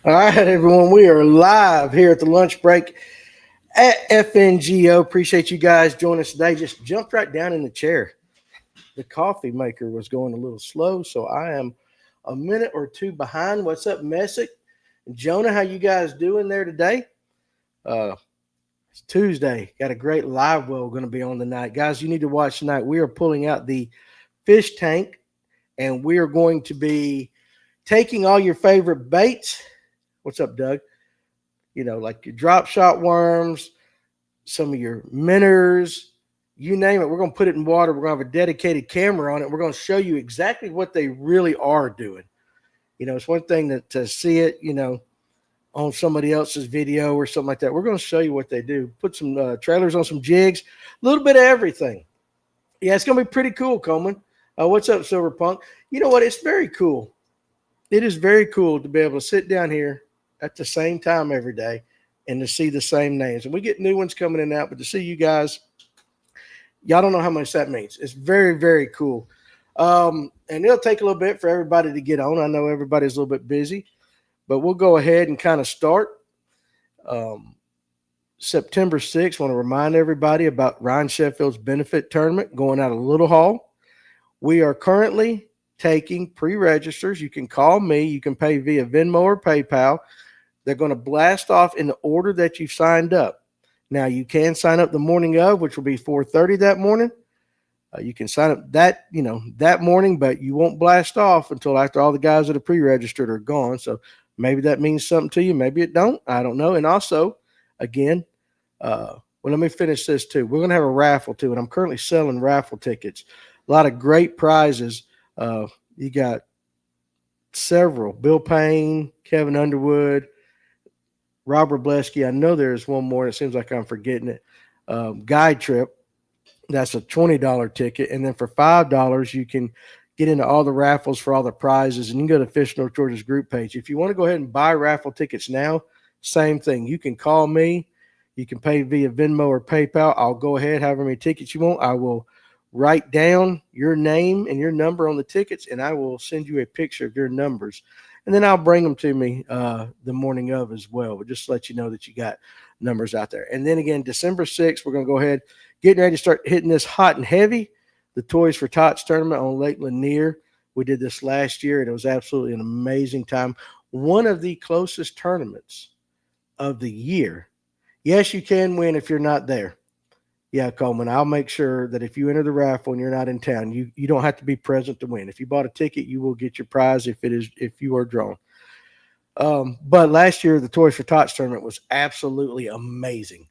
All right, everyone, we are live here at the lunch break at FNGO. Appreciate you guys joining us today. Just jumped right down in the chair. The coffee maker was going a little slow, so I am a minute or two behind. What's up, Messick? Jonah, how you guys doing there today? Uh, it's Tuesday. Got a great live well going to be on tonight. Guys, you need to watch tonight. We are pulling out the fish tank, and we are going to be taking all your favorite baits. What's up, Doug? Like your drop shot worms, some of your minnows, you name it. We're going to put it in water. We're going to have a dedicated camera on it. We're going to show you exactly what they really are doing. It's one thing to see it, on somebody else's video or something like that. We're going to show you what they do. Put some trailers on some jigs, a little bit of everything. Yeah, it's going to be pretty cool, Coleman. What's up, Silver Punk? You know what? It's very cool. It is very cool to be able to sit down here at the same time every day and to see the same names. And we get new ones coming in and out, but to see you guys, y'all don't know how much that means. It's very, very cool. And it'll take a little bit for everybody to get on. I know everybody's a little bit busy, but we'll go ahead and kind of start. September 6th, I want to remind everybody about Ryan Sheffield's benefit tournament going out of Little Hall. We are currently taking pre-registers. You can call me. You can pay via Venmo or PayPal. They're going to blast off in the order that you've signed up. Now, you can sign up the morning of, which will be 4:30 that morning. You can sign up that morning, but you won't blast off until after all the guys that are pre-registered are gone. So maybe that means something to you. Maybe it don't. I don't know. And also, again, let me finish this too. We're going to have a raffle too, and I'm currently selling raffle tickets. A lot of great prizes. You got several. Bill Payne, Kevin Underwood, Robert Blesky. I know there's one more. It seems like I'm forgetting it. Guide Trip. That's a $20 ticket. And then for $5, you can get into all the raffles for all the prizes. And you can go to Fish North Georgia's group page. If you want to go ahead and buy raffle tickets now, same thing. You can call me. You can pay via Venmo or PayPal. I'll go ahead, however many tickets you want. I will write down your name and your number on the tickets, and I will send you a picture of your numbers. And then I'll bring them to me the morning of as well, but just to let you know that you got numbers out there. And then again, December 6th, we're going to go ahead, getting ready to start hitting this hot and heavy, the Toys for Tots tournament on Lake Lanier. We did this last year, and it was absolutely an amazing time. One of the closest tournaments of the year. Yes, you can win if you're not there. Yeah, Coleman, I'll make sure that if you enter the raffle and you're not in town, you don't have to be present to win. If you bought a ticket, you will get your prize if you are drawn. But last year, the Toys for Tots tournament was absolutely amazing.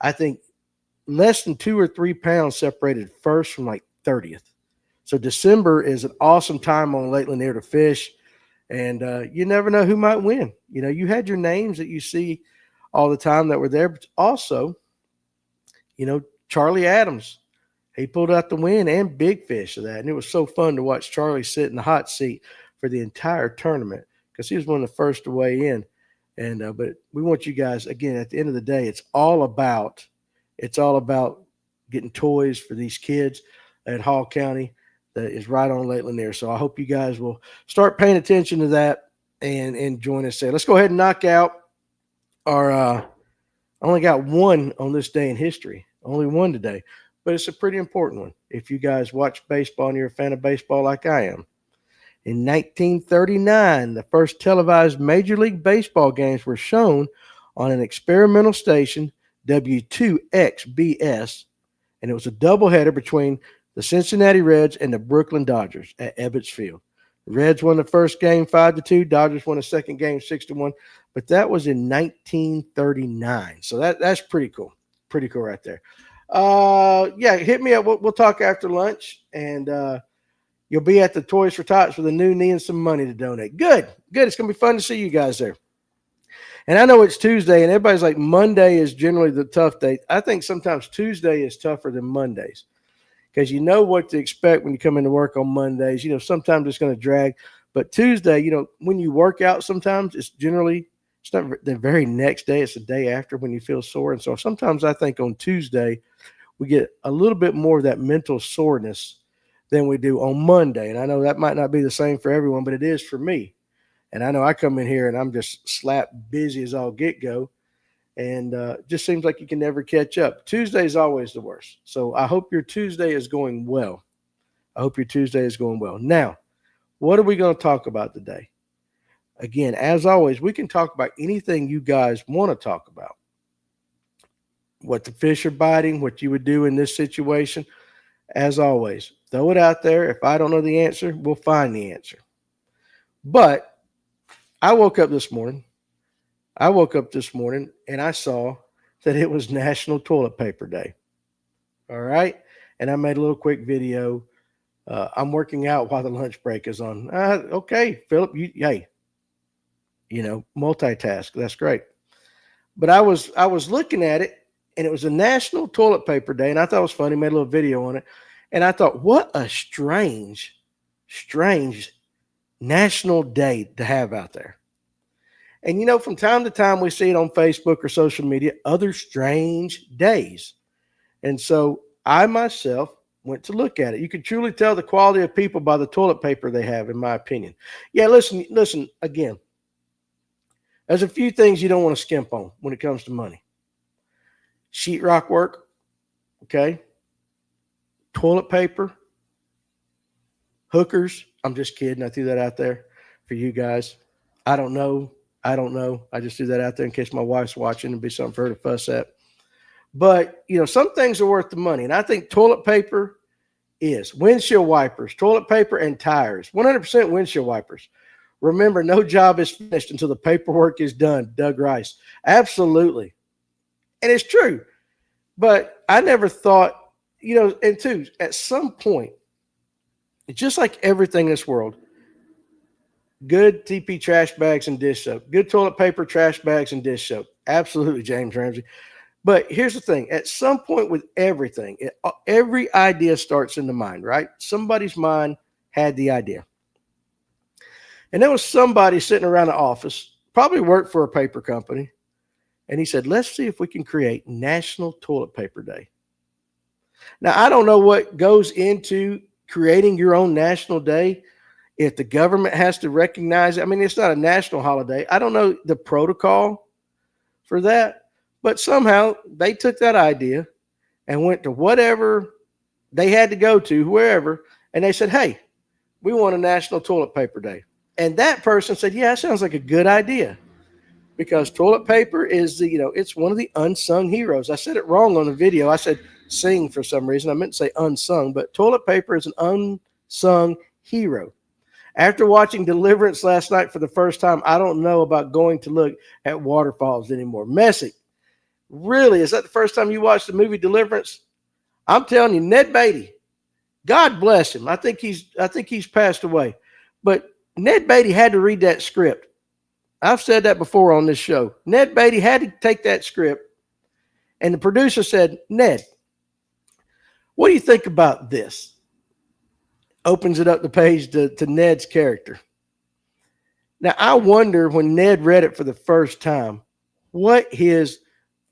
I think less than 2 or 3 pounds separated first from like 30th. So December is an awesome time on Lake Lanier to fish, and you never know who might win. You had your names that you see all the time that were there, but also, Charlie Adams, he pulled out the win and Big Fish of that. And it was so fun to watch Charlie sit in the hot seat for the entire tournament because he was one of the first to weigh in. And but we want you guys, again, at the end of the day, it's all about getting toys for these kids at Hall County that is right on Lake Lanier. So I hope you guys will start paying attention to that and join us there. Let's go ahead and knock out our I only got one on this day in history. Only one today, but it's a pretty important one. If you guys watch baseball and you're a fan of baseball like I am. In 1939, the first televised Major League Baseball games were shown on an experimental station, W2XBS, and it was a doubleheader between the Cincinnati Reds and the Brooklyn Dodgers at Ebbets Field. The Reds won the first game 5-2. Dodgers won the second game 6-1, but that was in 1939. So that's pretty cool. Pretty cool right there. Yeah, hit me up. We'll talk after lunch, and you'll be at the Toys for Tots with a new knee and some money to donate. Good. It's going to be fun to see you guys there. And I know it's Tuesday, and everybody's like, Monday is generally the tough day. I think sometimes Tuesday is tougher than Mondays because you know what to expect when you come into work on Mondays. Sometimes it's going to drag. But Tuesday, when you work out, sometimes it's not the very next day. It's the day after when you feel sore. And so sometimes I think on Tuesday, we get a little bit more of that mental soreness than we do on Monday. And I know that might not be the same for everyone, but it is for me. And I know I come in here and I'm just slap busy as all get go. And just seems like you can never catch up. Tuesday is always the worst. So I hope your Tuesday is going well. I hope your Tuesday is going well. Now, what are we going to talk about today? Again, as always, we can talk about anything you guys want to talk about. What the fish are biting, what you would do in this situation. As always, throw it out there. If I don't know the answer, we'll find the answer. But I woke up this morning. And I saw that it was National Toilet Paper Day. All right. And I made a little quick video. I'm working out while the lunch break is on. Okay, Philip, multitask. That's great. But I was looking at it, and it was a National Toilet Paper Day, and I thought it was funny. Made a little video on it, and I thought, what a strange national day to have out there. And from time to time we see it on Facebook or social media, other strange days. And so I myself went to look at it. You can truly tell the quality of people by the toilet paper they have, in my opinion. Yeah, listen again. There's a few things you don't want to skimp on when it comes to money. Sheetrock work, okay? Toilet paper, hookers. I'm just kidding. I threw that out there for you guys. I don't know. I just threw that out there in case my wife's watching and be something for her to fuss at. But, some things are worth the money. And I think toilet paper is windshield wipers, toilet paper, and tires. 100% windshield wipers. Remember, no job is finished until the paperwork is done. Doug Rice. Absolutely. And it's true. But I never thought, and two, at some point, just like everything in this world, good TP trash bags and dish soap, good toilet paper, trash bags, and dish soap. Absolutely, James Ramsey. But here's the thing. At some point with everything, every idea starts in the mind, right? Somebody's mind had the idea. And there was somebody sitting around the office, probably worked for a paper company, and he said, let's see if we can create National Toilet Paper Day. Now, I don't know what goes into creating your own national day. If the government has to recognize it, I mean, it's not a national holiday. I don't know the protocol for that, but somehow they took that idea and went to whatever they had to go to, wherever, and they said, hey, we want a National Toilet Paper Day. And that person said, yeah, that sounds like a good idea, because toilet paper is it's one of the unsung heroes. I said it wrong on the video. I said sing for some reason. I meant to say unsung, but toilet paper is an unsung hero. After watching Deliverance last night for the first time, I don't know about going to look at waterfalls anymore. Messy. Really? Is that the first time you watched the movie Deliverance? I'm telling you, Ned Beatty, God bless him. I think he's passed away. But Ned Beatty had to read that script. I've said that before on this show. Ned Beatty had to take that script, and the producer said, Ned, what do you think about this? Opens it up the page to Ned's character. Now, I wonder when Ned read it for the first time, what his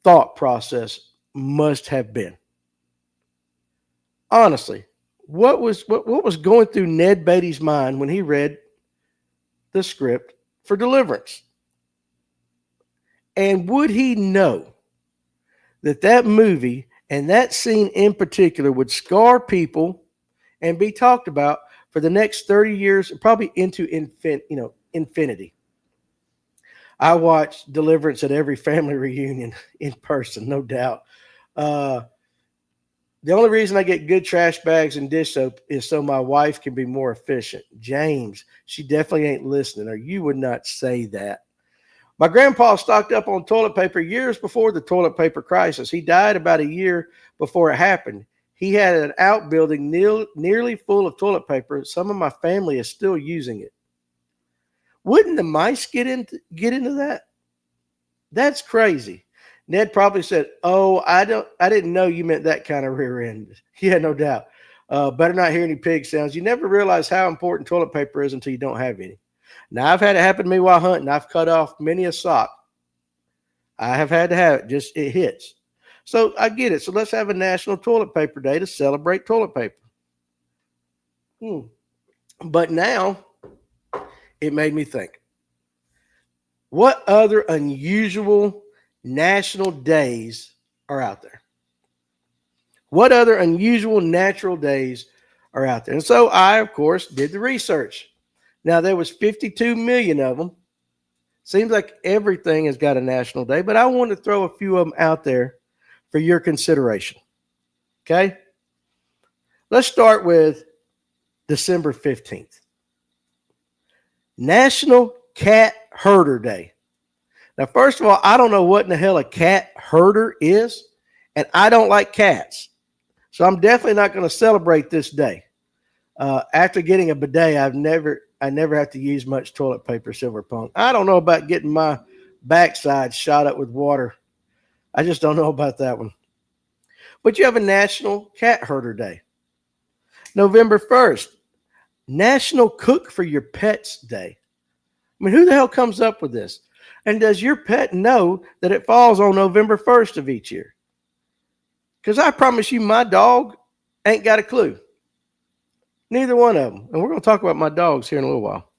thought process must have been. Honestly, what was going through Ned Beatty's mind when he read the script for Deliverance? And would he know that movie and that scene in particular would scar people and be talked about for the next 30 years, probably into infinity? I watched Deliverance at every family reunion in person, no doubt. The only reason I get good trash bags and dish soap is so my wife can be more efficient. James, she definitely ain't listening, or you would not say that. My grandpa stocked up on toilet paper years before the toilet paper crisis. He died about a year before it happened. He had an outbuilding nearly full of toilet paper. Some of my family is still using it. Wouldn't the mice get into that? That's crazy. Ned probably said, oh, I didn't know you meant that kind of rear end. Yeah, no doubt. Better not hear any pig sounds. You never realize how important toilet paper is until you don't have any. Now, I've had it happen to me while hunting. I've cut off many a sock. I have had to have it. Just it hits. So I get it. So let's have a National Toilet Paper Day to celebrate toilet paper. But now it made me think. What other unusual national days are out there? What other unusual natural days are out there? And so I, of course, did the research. Now, there was 52 million of them. Seems like everything has got a national day, but I want to throw a few of them out there for your consideration. Okay? Let's start with December 15th. National Cat Herder Day. Now, first of all, I don't know what in the hell a cat herder is, and I don't like cats. So I'm definitely not going to celebrate this day. After getting a bidet, I never have to use much toilet paper, Silverpunk. I don't know about getting my backside shot up with water. I just don't know about that one. But you have a National Cat Herder Day. November 1st, National Cook for Your Pets Day. I mean, who the hell comes up with this? And does your pet know that it falls on November 1st of each year? Because I promise you, my dog ain't got a clue. Neither one of them. And we're going to talk about my dogs here in a little while.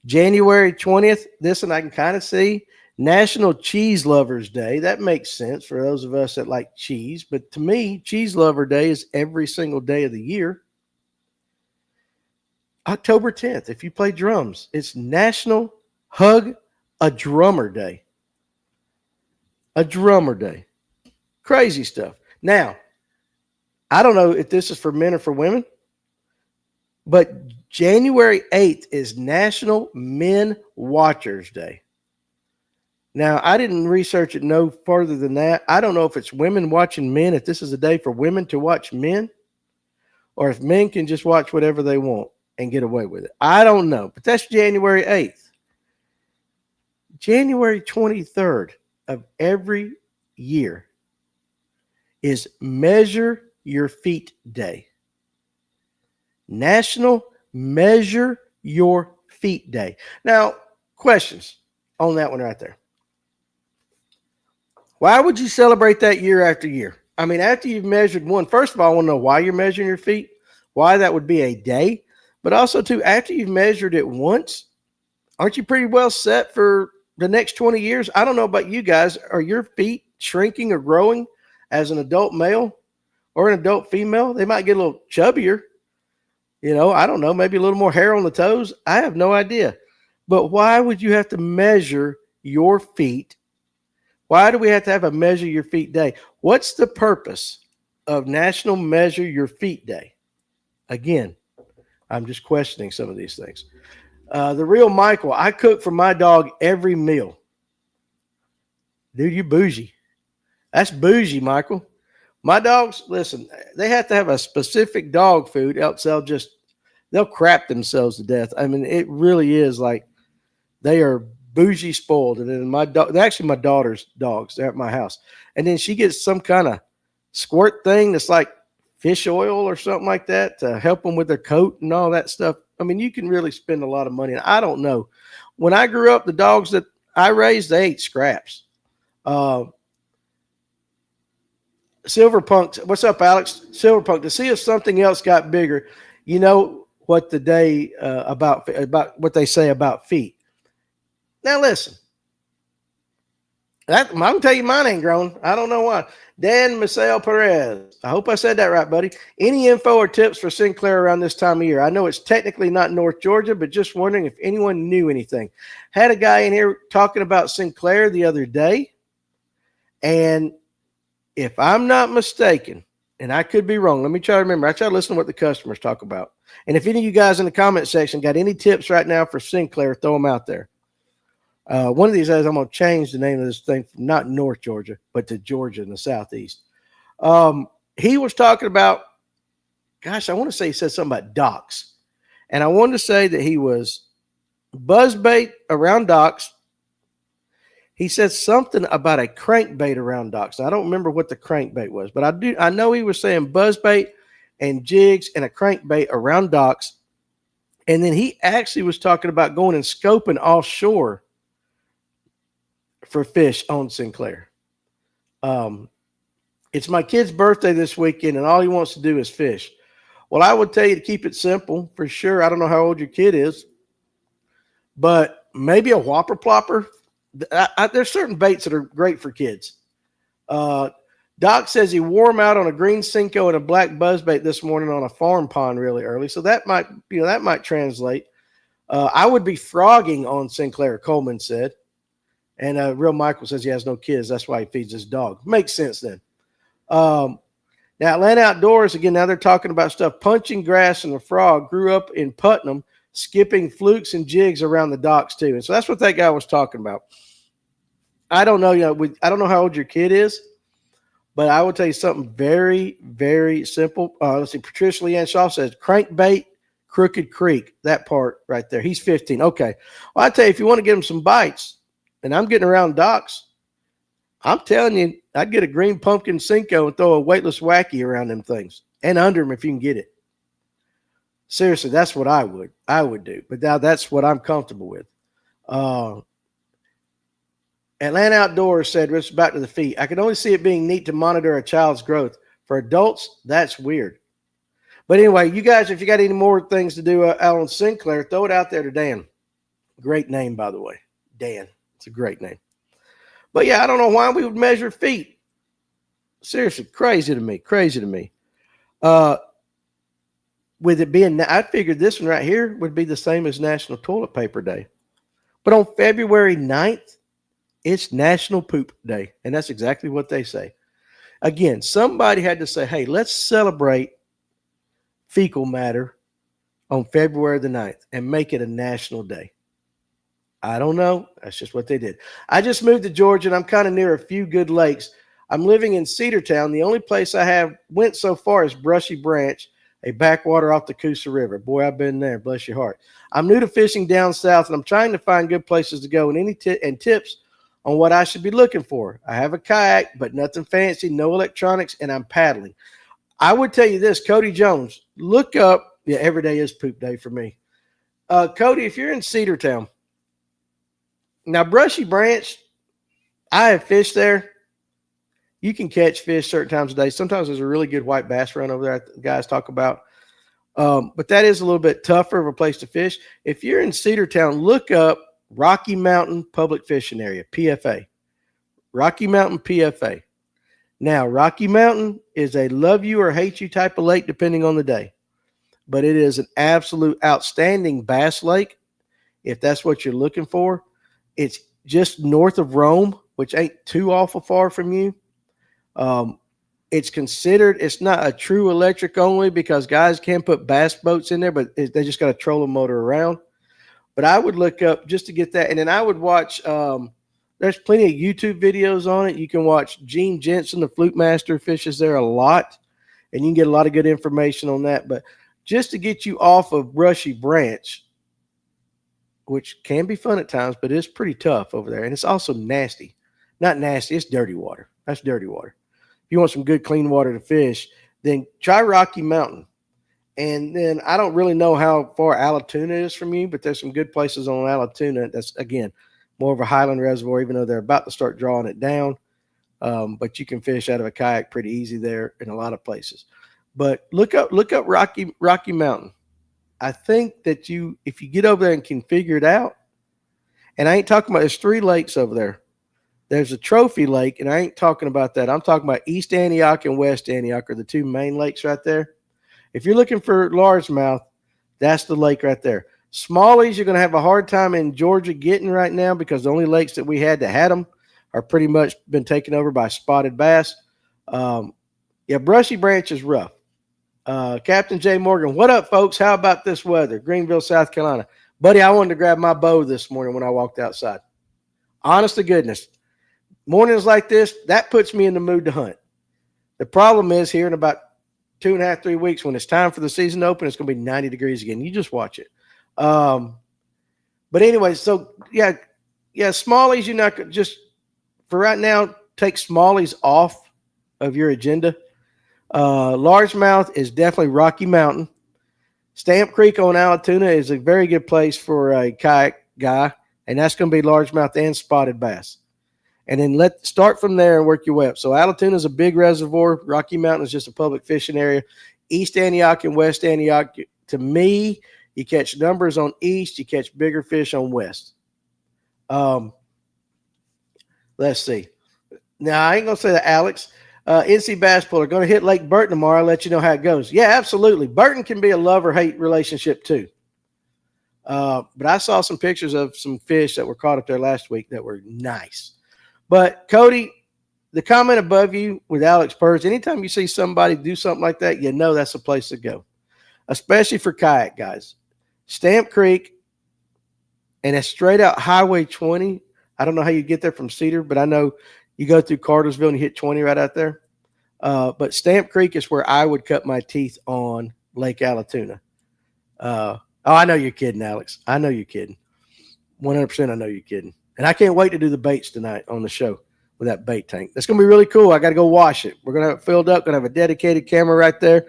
January 20th, this one I can kind of see. National Cheese Lovers Day. That makes sense for those of us that like cheese. But to me, Cheese Lover Day is every single day of the year. October 10th, if you play drums, it's National Hug a Drummer Day. A drummer day. Crazy stuff. Now, I don't know if this is for men or for women, but January 8th is National Men Watchers Day. Now, I didn't research it no further than that. I don't know if it's women watching men, if this is a day for women to watch men, or if men can just watch whatever they want and get away with it. I don't know, but that's January 8th. January 23rd of every year is Measure Your Feet Day. National Measure Your Feet Day. Now, questions on that one right there. Why would you celebrate that year after year? I mean, after you've measured one, first of all, I want to know why you're measuring your feet, why that would be a day, but also, too, after you've measured it once, aren't you pretty well set for the next 20 years? I don't know about you guys. Are your feet shrinking or growing as an adult male or an adult female? They might get a little chubbier. You know, I don't know, maybe a little more hair on the toes. I have no idea. But why would you have to measure your feet? Why do we have to have a Measure Your Feet Day? What's the purpose of National Measure Your Feet Day? Again, I'm just questioning some of these things. The Real Michael, I cook for my dog every meal. Dude, you bougie. That's bougie, Michael. My dogs, listen, they have to have a specific dog food, else they'll crap themselves to death. I mean, it really is like they are bougie spoiled. And then they're actually my daughter's dogs. They're at my house. And then she gets some kind of squirt thing that's like fish oil or something like that to help them with their coat and all that stuff. I mean, you can really spend a lot of money. I don't know. When I grew up, the dogs that I raised, they ate scraps. Silverpunk, what's up, Alex? Silverpunk, to see if something else got bigger, you know what the day about what they say about feet. Now listen, I can tell you mine ain't grown. I don't know why. Dan Misael Perez, I hope I said that right, buddy. Any info or tips for Sinclair around this time of year? I know it's technically not North Georgia, but just wondering if anyone knew anything. Had a guy in here talking about Sinclair the other day, and if I'm not mistaken, and I could be wrong, let me try to remember. I try to listen to what the customers talk about. And if any of you guys in the comment section got any tips right now for Sinclair, throw them out there. One of these days, I'm going to change the name of this thing from not North Georgia, but to Georgia in the Southeast. He was talking about, gosh, I want to say he said something about docks. And I wanted to say that he was buzzbait around docks. He said something about a crankbait around docks. I don't remember what the crankbait was, but I know he was saying buzzbait and jigs and a crankbait around docks. And then he actually was talking about going and scoping offshore for fish on Sinclair. It's my kid's birthday this weekend, and all he wants to do is fish. Well, I would tell you to keep it simple for sure. I don't know how old your kid is, but maybe a whopper plopper. There's certain baits that are great for kids. Doc says he wore them out on a green Senko and a black buzzbait this morning on a farm pond really early. So that might translate. I would be frogging on Sinclair, Coleman said. And Real Michael says he has no kids. That's why he feeds his dog. Makes sense then. Now, Atlanta Outdoors, again, now they're talking about stuff. Punching Grass and the Frog grew up in Putnam, skipping flukes and jigs around the docks too. And so that's what that guy was talking about. I don't know, I don't know how old your kid is, but I will tell you something very, very simple. Let's see. Patricia Leanne Shaw says crankbait, Crooked Creek. That part right there. He's 15. Okay. Well, I tell you, if you want to get him some bites, and I'm getting around docks, I'm telling you, I'd get a green pumpkin Senko and throw a weightless wacky around them things and under them if you can get it. Seriously, that's what I would do. But now that's what I'm comfortable with. Atlanta Outdoors said, it's back to the feet. I can only see it being neat to monitor a child's growth. For adults, that's weird. But anyway, you guys, if you got any more things to do, Alan Sinclair, throw it out there to Dan. Great name, by the way. Dan. It's a great name. But yeah, I don't know why we would measure feet. Seriously, crazy to me. With it being, I figured this one right here would be the same as National Toilet Paper Day. But on February 9th, it's National Poop Day. And that's exactly what they say. Again, somebody had to say, hey, let's celebrate fecal matter on February the 9th and make it a national day. I don't know. That's just what they did. I just moved to Georgia, and I'm kind of near a few good lakes. I'm living in Cedartown. The only place I went so far is Brushy Branch, a backwater off the Coosa River. Boy, I've been there. Bless your heart. I'm new to fishing down south, and I'm trying to find good places to go and any tips on what I should be looking for. I have a kayak, but nothing fancy, no electronics, and I'm paddling. I would tell you this, Cody Jones, look up. Yeah, every day is poop day for me. Cody, if you're in Cedartown, now, Brushy Branch, I have fished there. You can catch fish certain times of day. Sometimes there's a really good white bass run over there that guys talk about. But that is a little bit tougher of a place to fish. If you're in Cedartown, look up Rocky Mountain Public Fishing Area, PFA. Rocky Mountain PFA. Now, Rocky Mountain is a love you or hate you type of lake depending on the day. But it is an absolute outstanding bass lake if that's what you're looking for. It's just north of Rome, which ain't too awful far from you. It's not a true electric only because guys can put bass boats in there, but they just got a trolling motor around. But I would look up just to get that. And then I would watch, there's plenty of YouTube videos on it. You can watch Gene Jensen, the Fluke Master, fishes there a lot. And you can get a lot of good information on that. But just to get you off of Brushy Branch, which can be fun at times, but it's pretty tough over there. And it's also nasty. Not nasty, it's dirty water. That's dirty water. If you want some good, clean water to fish, then try Rocky Mountain. And then I don't really know how far Allatoona is from you, but there's some good places on Allatoona. That's, again, more of a highland reservoir, even though they're about to start drawing it down. But you can fish out of a kayak pretty easy there in a lot of places. But look up Rocky Mountain. I think that if you get over there and can figure it out, and I ain't talking about, there's 3 lakes over there. There's a trophy lake, and I ain't talking about that. I'm talking about East Antioch and West Antioch are the 2 main lakes right there. If you're looking for largemouth, that's the lake right there. Smallies, you're going to have a hard time in Georgia getting right now because the only lakes that we had that had them are pretty much been taken over by spotted bass. Brushy Branch is rough. Captain Jay Morgan, what up, folks? How about this weather? Greenville, South Carolina. Buddy, I wanted to grab my bow this morning when I walked outside. Honest to goodness. Mornings like this, that puts me in the mood to hunt. The problem is here in about 2.5, 3 weeks, when it's time for the season to open, it's going to be 90 degrees again. You just watch it. But anyway, so yeah, smallies, you're not just, for right now, take smallies off of your agenda. Largemouth is definitely Rocky Mountain. Stamp Creek on Allatoona is a very good place for a kayak guy, and that's going to be largemouth and spotted bass. And then start from there and work your way up. So Allatoona is a big reservoir. Rocky Mountain is just a public fishing area. East Antioch and West Antioch, to me, you catch numbers on east, you catch bigger fish on west. Let's see. Now, I ain't going to say that, Alex. NC Bass Puller going to hit Lake Burton tomorrow. I'll let you know how it goes. Yeah, absolutely. Burton can be a love or hate relationship too. But I saw some pictures of some fish that were caught up there last week that were nice. But Cody, the comment above you with Alex Purge, anytime you see somebody do something like that, you know that's a place to go, especially for kayak guys. Stamp Creek, and it's straight out Highway 20. I don't know how you get there from Cedar, but I know you go through Cartersville and you hit 20 right out there. But Stamp Creek is where I would cut my teeth on Lake Allatoona. I know you're kidding, Alex. I know you're kidding. 100% I know you're kidding. And I can't wait to do the baits tonight on the show with that bait tank. That's going to be really cool. I got to go wash it. We're going to have it filled up. Going to have a dedicated camera right there.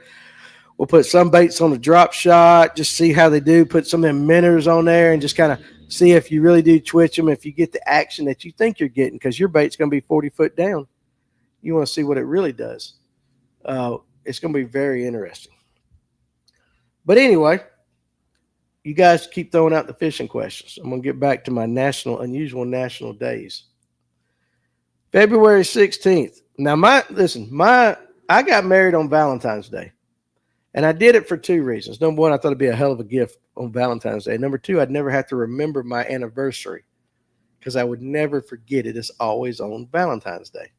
We'll put some baits on the drop shot, just see how they do. Put some of them minnows on there and just kind of see if you really do twitch them, if you get the action that you think you're getting, because your bait's going to be 40 foot down. You want to see what it really does. It's going to be very interesting. But anyway, you guys keep throwing out the fishing questions. I'm going to get back to my unusual national days. February 16th. Now, I got married on Valentine's Day. And I did it for two reasons. Number one, I thought it'd be a hell of a gift on Valentine's Day. Number two, I'd never have to remember my anniversary because I would never forget it. It's always on Valentine's Day.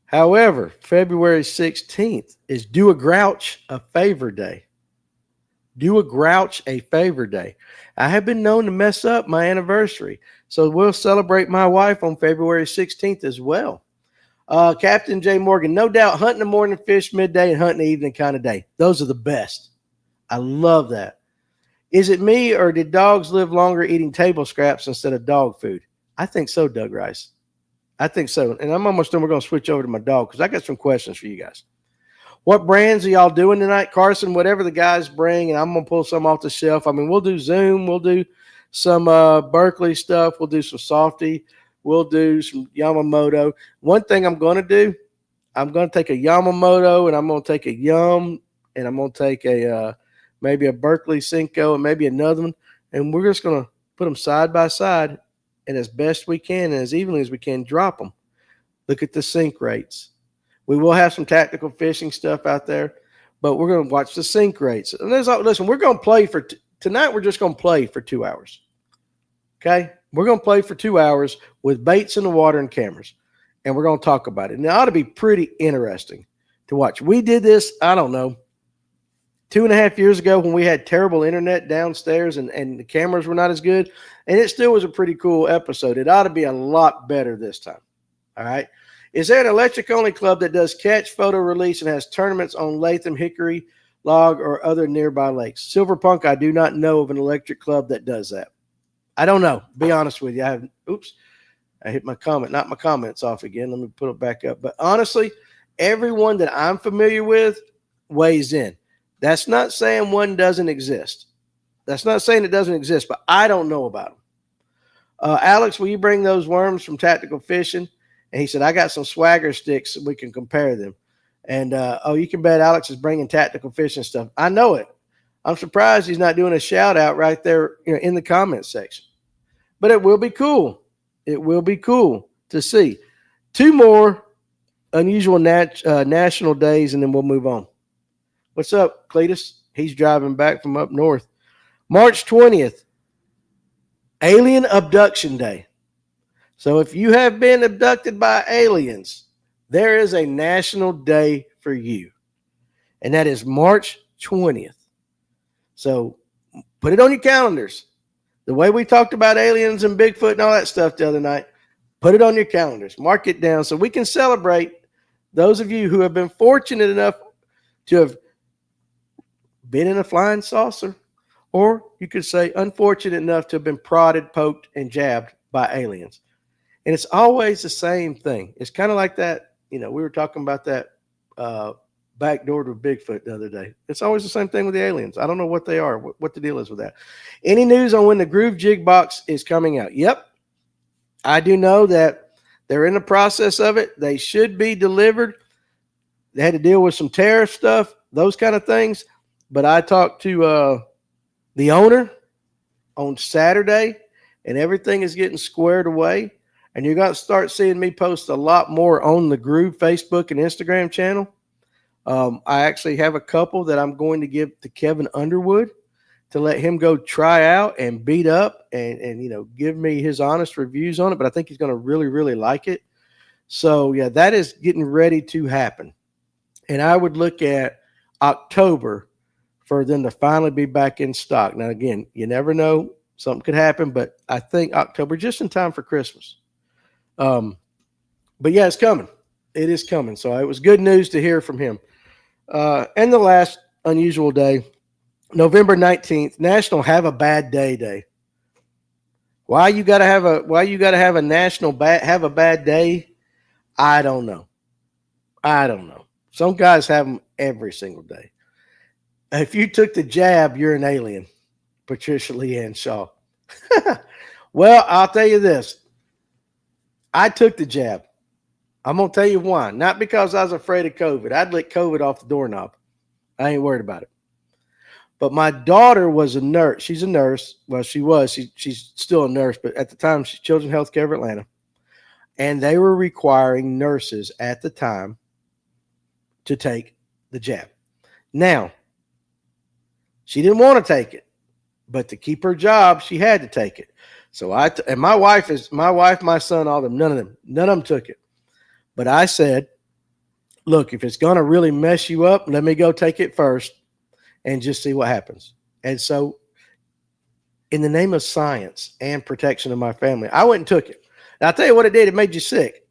However, February 16th is Do a Grouch a Favor Day. Do a Grouch a Favor Day. I have been known to mess up my anniversary. So we'll celebrate my wife on February 16th as well. Captain J. Morgan, no doubt hunting the morning, fish midday, and hunting the evening kind of day. Those are the best. I love that. Is it me or did dogs live longer eating table scraps instead of dog food? I think so, Doug Rice. I think so. And I'm almost done. We're going to switch over to my dog because I got some questions for you guys. What brands are y'all doing tonight? Carson, whatever the guys bring, and I'm going to pull some off the shelf. I mean, we'll do Zoom. We'll do some Berkeley stuff. We'll do some Softy. We'll do some Yamamoto. One thing I'm going to do, I'm going to take a Yamamoto, and I'm going to take a Yum, and I'm going to take maybe a Berkeley Cinco and maybe another one, and we're just going to put them side by side, and as best we can and as evenly as we can, drop them. Look at the sink rates. We will have some tactical fishing stuff out there, but we're going to watch the sink rates. And listen, we're going to play tonight. We're just going to play for 2 hours. Okay? We're going to play for 2 hours with baits in the water and cameras, and we're going to talk about it. And it ought to be pretty interesting to watch. We did this, I don't know, 2.5 years ago when we had terrible internet downstairs and the cameras were not as good, and it still was a pretty cool episode. It ought to be a lot better this time. All right? Is there an electric-only club that does catch, photo release, and has tournaments on Latham, Hickory, Log, or other nearby lakes? Silver Punk, I do not know of an electric club that does that. I don't know. Be honest with you. I hit my comment, not my comments off again. Let me put it back up. But honestly, everyone that I'm familiar with weighs in. That's not saying one doesn't exist. That's not saying it doesn't exist, but I don't know about them. Alex, will you bring those worms from Tactical Fishing? And he said, I got some swagger sticks so we can compare them. And, you can bet Alex is bringing Tactical Fishing stuff. I know it. I'm surprised he's not doing a shout out right there in the comments section. But it will be cool. It will be cool to see. 2 more unusual national days, and then we'll move on. What's up, Cletus? He's driving back from up north. March 20th, Alien Abduction Day. So if you have been abducted by aliens, there is a national day for you. And that is March 20th. So put it on your calendars. The way we talked about aliens and Bigfoot and all that stuff the other night, put it on your calendars. Mark it down so we can celebrate those of you who have been fortunate enough to have been in a flying saucer, or you could say unfortunate enough to have been prodded, poked, and jabbed by aliens. And it's always the same thing. It's kind of like that, we were talking about that backdoor to Bigfoot the other day. It's always the same thing with the aliens. I don't know what they are, what the deal is with that. Any news on when the Groove Jig box is coming out? Yep. I do know that they're in the process of it. They should be delivered. They had to deal with some tariff stuff, those kind of things. But I talked to the owner on Saturday, and everything is getting squared away, and you're going to start seeing me post a lot more on the Groove Facebook and Instagram channel. I actually have a couple that I'm going to give to Kevin Underwood to let him go try out and beat up and give me his honest reviews on it. But I think he's going to really, really like it. So, yeah, that is getting ready to happen. And I would look at October for them to finally be back in stock. Now, again, you never know. Something could happen, but I think October, just in time for Christmas. But, yeah, it's coming. It is coming. So it was good news to hear from him. And the last unusual day, November 19th, National Have a Bad Day. Why you gotta have a national have a bad day? I don't know. Some guys have them every single day. If you took the jab, you're an alien. Patricia Leanne Shaw. Well, I'll tell you this. I took the jab. I'm gonna tell you why. Not because I was afraid of COVID. I'd lick COVID off the doorknob. I ain't worried about it. But my daughter was a nurse. She's a nurse. Well, she was. She's still a nurse, but at the time, she's Children's Healthcare of Atlanta. And they were requiring nurses at the time to take the jab. Now, she didn't want to take it, but to keep her job, she had to take it. So and my wife, my son, all of them, none of them took it. But I said, look, if it's going to really mess you up, let me go take it first and just see what happens. And so in the name of science and protection of my family, I went and took it. Now, I'll tell you what it did. It made you sick.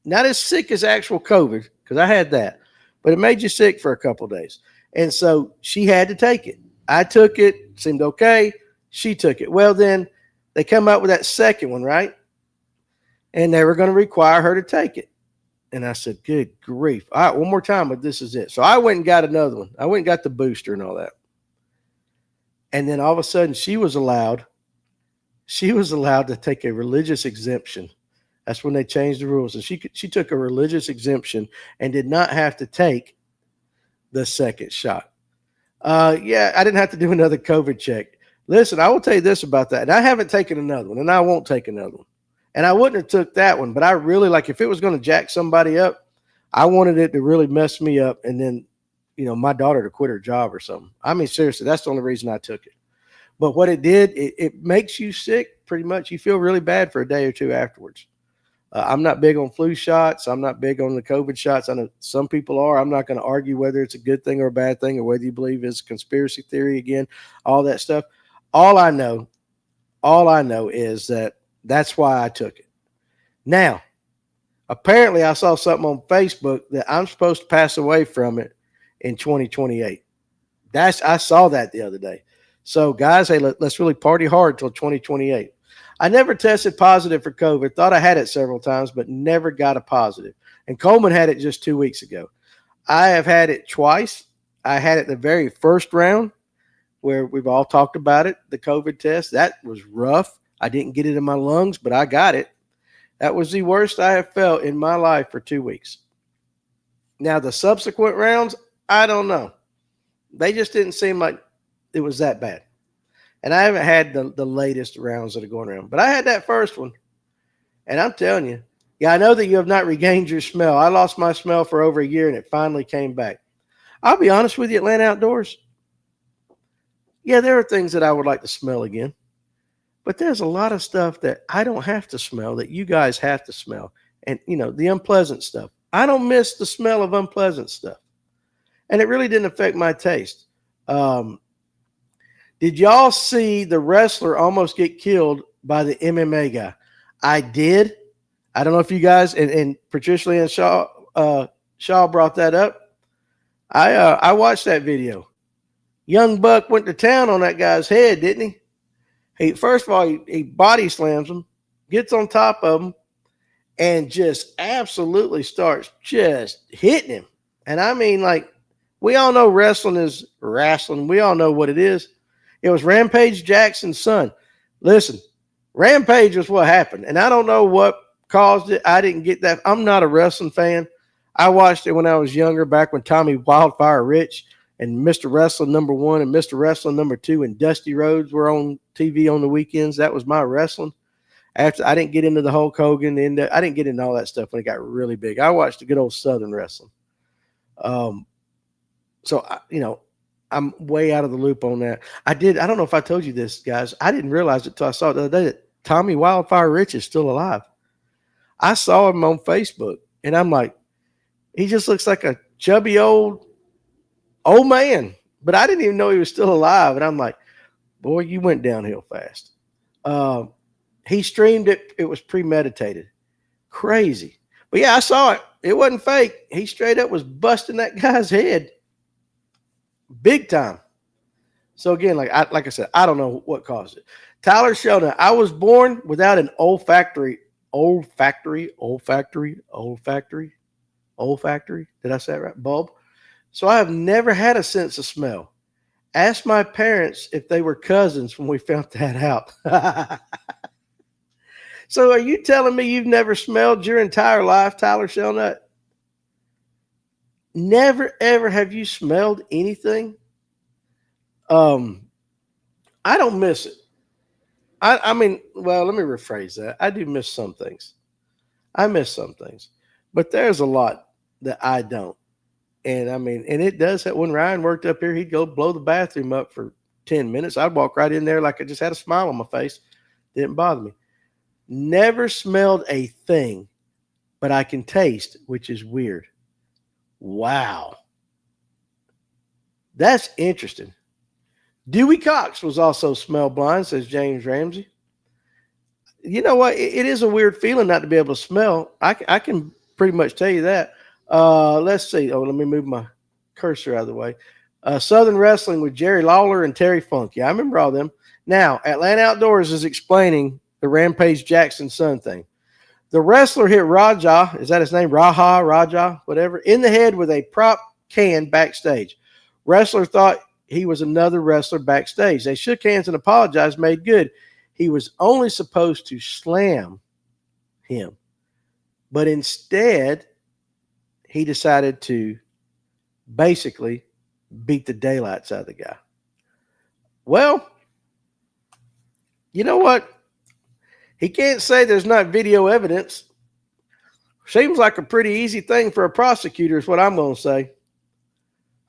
Not as sick as actual COVID, because I had that, but it made you sick for a couple of days. And so she had to take it. I took it, seemed okay. She took it. Well, then they come up with that second one, right? And they were going to require her to take it. And I said, good grief. All right, one more time, but this is it. So I went and got another one. I went and got the booster and all that. And then all of a sudden she was allowed to take a religious exemption. That's when they changed the rules. And she took a religious exemption and did not have to take the second shot. Yeah, I didn't have to do another COVID check. Listen, I will tell you this about that. And I haven't taken another one, and I won't take another one. And I wouldn't have took that one, but I really, like, if it was going to jack somebody up, I wanted it to really mess me up and then, my daughter to quit her job or something. I mean, seriously, that's the only reason I took it. But what it did, it makes you sick pretty much. You feel really bad for a day or two afterwards. I'm not big on flu shots. I'm not big on the COVID shots. I know some people are. I'm not going to argue whether it's a good thing or a bad thing or whether you believe it's conspiracy theory again, all that stuff. All I know is that's why I took it. Now, apparently I saw something on Facebook that I'm supposed to pass away from it in 2028. I saw that the other day. So guys, hey, let's really party hard till 2028. I never tested positive for COVID. Thought I had it several times, but never got a positive. And Coleman had it just 2 weeks ago. I have had it twice. I had it the very first round where we've all talked about it, the COVID test. That was rough. I didn't get it in my lungs, but I got it. That was the worst I have felt in my life for 2 weeks. Now, the subsequent rounds, I don't know. They just didn't seem like it was that bad. And I haven't had the latest rounds that are going around. But I had that first one. And I'm telling you, yeah, I know that you have not regained your smell. I lost my smell for over a year, and it finally came back. I'll be honest with you, Atlanta Outdoors. Yeah, there are things that I would like to smell again. But there's a lot of stuff that I don't have to smell that you guys have to smell. And, the unpleasant stuff. I don't miss the smell of unpleasant stuff. And it really didn't affect my taste. Did y'all see the wrestler almost get killed by the MMA guy? I did. I don't know if you guys, and Patricia Leanne Shaw brought that up. I watched that video. Young Buck went to town on that guy's head, didn't he? First of all, he body slams him, gets on top of him, and just absolutely starts just hitting him. And I mean, like, we all know wrestling is wrestling. We all know what it is. It was Rampage Jackson's son. Listen, Rampage was what happened. And I don't know what caused it. I didn't get that. I'm not a wrestling fan. I watched it when I was younger, back when Tommy Wildfire Rich and Mr. Wrestling #1 and Mr. Wrestling #2 and Dusty Rhodes were on TV on the weekends. That was my wrestling. After I didn't get into the Hulk Hogan, and I didn't get into all that stuff when it got really big. I watched the good old Southern wrestling. So I'm way out of the loop on that. I don't know if I told you this, guys. I didn't realize it till I saw it the other day that Tommy Wildfire Rich is still alive. I saw him on Facebook, and I'm like, he just looks like a chubby old man. But I didn't even know he was still alive. And I'm like, boy, you went downhill fast. He streamed it. It was premeditated. Crazy. But yeah, I saw it. It wasn't fake. He straight up was busting that guy's head big time. So again, like I said, I don't know what caused it. Tyler Shelton, I was born without an olfactory. Did I say it right? Bulb. So I have never had a sense of smell. Ask my parents if they were cousins when we found that out. So are you telling me you've never smelled your entire life, Tyler Shelnut? Never, ever have you smelled anything? I don't miss it. I mean, well, let me rephrase that. I do miss some things. I miss some things. But there's a lot that I don't. And I mean, and it does that when Ryan worked up here, he'd go blow the bathroom up for 10 minutes. I'd walk right in there like I just had a smile on my face. Didn't bother me. Never smelled a thing, but I can taste, which is weird. Wow. That's interesting. Dewey Cox was also smell blind, says James Ramsey. You know what? It is a weird feeling not to be able to smell. I can pretty much tell you that. Let's see. Oh, let me move my cursor out of the way. Southern Wrestling with Jerry Lawler and Terry Funk. Yeah, I remember all them. Now, Atlanta Outdoors is explaining the Rampage Jackson son thing. The wrestler hit Raja, is that his name? Raja, whatever, in the head with a prop can backstage. Wrestler thought he was another wrestler backstage. They shook hands and apologized, made good. He was only supposed to slam him, but instead he decided to basically beat the daylights out of the guy. Well, you know what? He can't say there's not video evidence. Seems like a pretty easy thing for a prosecutor is what I'm going to say.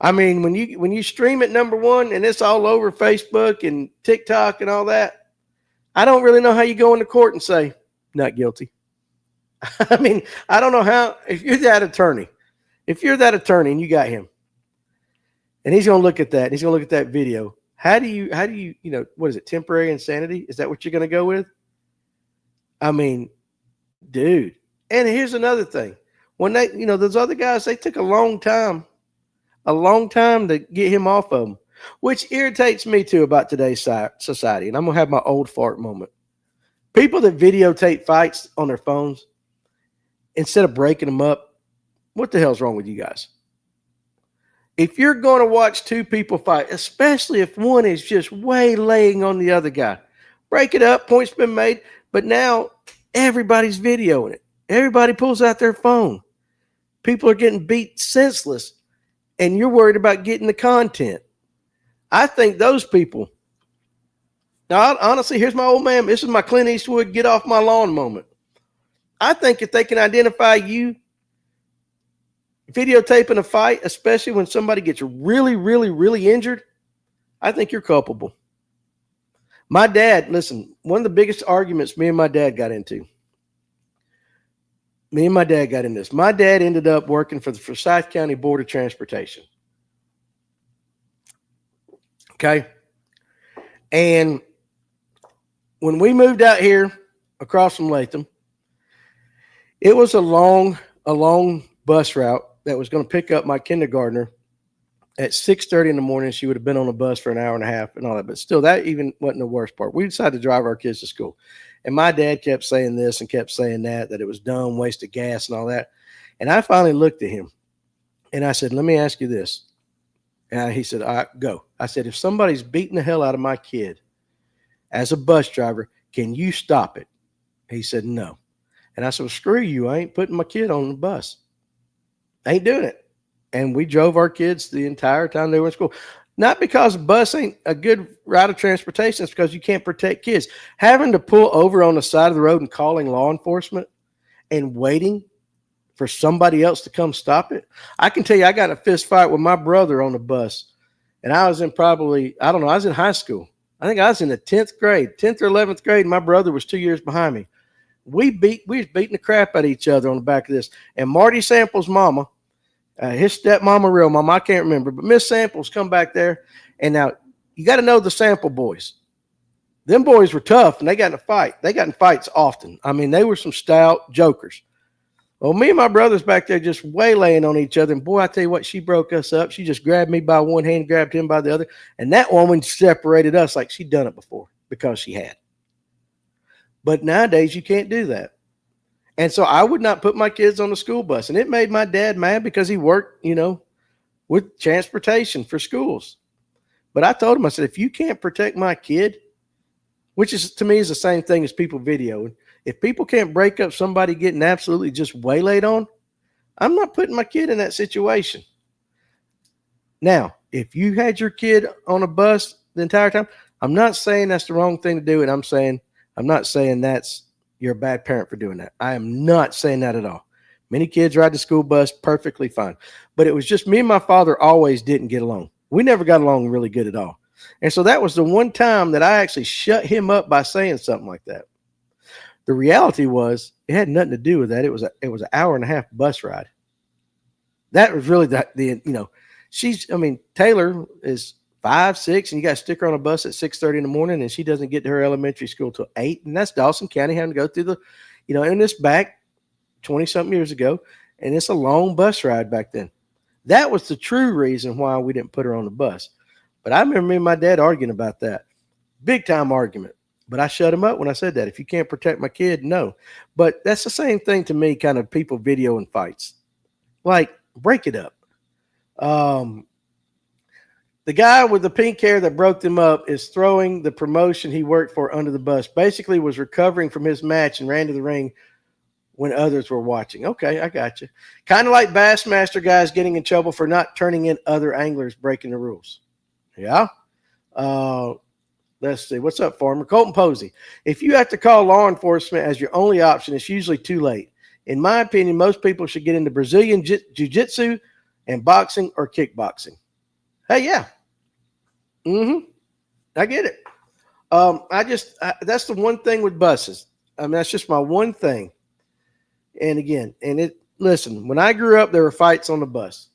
I mean, when you stream it #1 and it's all over Facebook and TikTok and all that, I don't really know how you go into court and say, not guilty. I mean, I don't know how, if you're that attorney and you got him and he's going to look at that, and he's going to look at that video. How do you, what is it? Temporary insanity? Is that what you're going to go with? I mean, dude. And here's another thing. When they, those other guys, they took a long time to get him off of them, which irritates me too about today's society. And I'm going to have my old fart moment. People that videotape fights on their phones, instead of breaking them up, what the hell's wrong with you guys? If you're going to watch two people fight, especially if one is just waylaying on the other guy, break it up, points been made, but now everybody's videoing it. Everybody pulls out their phone. People are getting beat senseless, and you're worried about getting the content. I think those people, now honestly, here's my old man, this is my Clint Eastwood get off my lawn moment. I think if they can identify you videotaping a fight, especially when somebody gets really, really, really injured, I think you're culpable. My dad, listen, one of the biggest arguments me and my dad got into. My dad ended up working for the Forsyth County Board of Transportation. Okay. And when we moved out here across from Latham, it was a long bus route that was going to pick up my kindergartner at 6:30 in the morning. She would have been on a bus for an hour and a half and all that. But still, that even wasn't the worst part. We decided to drive our kids to school. And my dad kept saying this and kept saying that it was dumb, waste of gas and all that. And I finally looked at him and I said, let me ask you this. And he said, all right, go. I said, if somebody's beating the hell out of my kid as a bus driver, can you stop it? He said, no. And I said, well, screw you. I ain't putting my kid on the bus. I ain't doing it. And we drove our kids the entire time they were in school. Not because a bus ain't a good route of transportation, it's because you can't protect kids. Having to pull over on the side of the road and calling law enforcement and waiting for somebody else to come stop it. I can tell you, I got in a fist fight with my brother on the bus, and I was in probably, I don't know, I was in high school. I think I was in the 10th grade, 10th or 11th grade, and my brother was 2 years behind me. We was beating the crap out of each other on the back of this. And Marty Samples' mama, his stepmama, real mama, I can't remember, but Miss Samples come back there. And now you got to know the Sample boys. Them boys were tough, and they got in a fight. They got in fights often. I mean, they were some stout jokers. Well, me and my brothers back there just waylaying on each other. And boy, I tell you what, she broke us up. She just grabbed me by one hand, grabbed him by the other. And that woman separated us like she'd done it before because she had. But nowadays, you can't do that. And so I would not put my kids on the school bus. And it made my dad mad because he worked, with transportation for schools. But I told him, I said, if you can't protect my kid, which is to me is the same thing as people videoing. If people can't break up somebody getting absolutely just waylaid on, I'm not putting my kid in that situation. Now, if you had your kid on a bus the entire time, I'm not saying that's the wrong thing to do. And I'm not saying you're a bad parent for doing that. I am not saying that at all. Many kids ride the school bus perfectly fine. But it was just me and my father always didn't get along. We never got along really good at all. And so that was the one time that I actually shut him up by saying something like that. The reality was it had nothing to do with that. It was an hour and a half bus ride. That was really Taylor is 5, 6, and you got to stick her on a bus at 6:30 in the morning, and she doesn't get to her elementary school till 8. And that's Dawson County having to go through in this back 20 something years ago. And it's a long bus ride back then. That was the true reason why we didn't put her on the bus. But I remember me and my dad arguing about that. Big time argument. But I shut him up when I said that. If you can't protect my kid, no. But that's the same thing to me, kind of people videoing fights. Like, break it up. The guy with the pink hair that broke them up is throwing the promotion he worked for under the bus. Basically was recovering from his match and ran to the ring when others were watching. Okay, I got you. Kind of like Bassmaster guys getting in trouble for not turning in other anglers breaking the rules. Yeah. Let's see. What's up, Farmer? Colton Posey. If you have to call law enforcement as your only option, it's usually too late. In my opinion, most people should get into Brazilian jiu-jitsu and boxing or kickboxing. Hey, yeah. I get it. That's the one thing with buses. I mean, that's just my one thing. And again, listen, when I grew up, there were fights on the bus.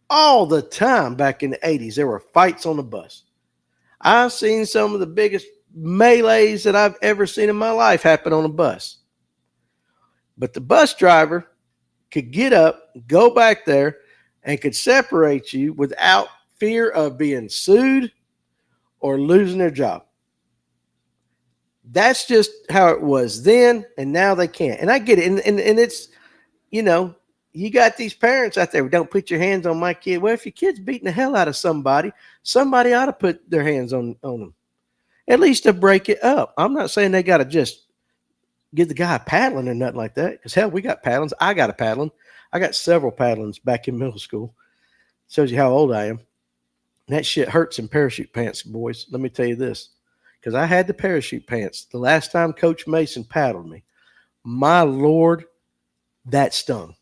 All the time back in the 80s, there were fights on the bus. I've seen some of the biggest melees that I've ever seen in my life happen on a bus. But the bus driver could get up, go back there, and could separate you without fear of being sued or losing their job. That's just how it was then, and now they can't. And I get it. And it's, you got these parents out there, don't put your hands on my kid. Well, if your kid's beating the hell out of somebody ought to put their hands on them. At least to break it up. I'm not saying they got to just give the guy a paddling or nothing like that. Because, hell, we got paddlings. I got a paddling. I got several paddlings back in middle school. Shows you how old I am. And that shit hurts in parachute pants, boys. Let me tell you this. Because I had the parachute pants. The last time Coach Mason paddled me, my Lord, that stung.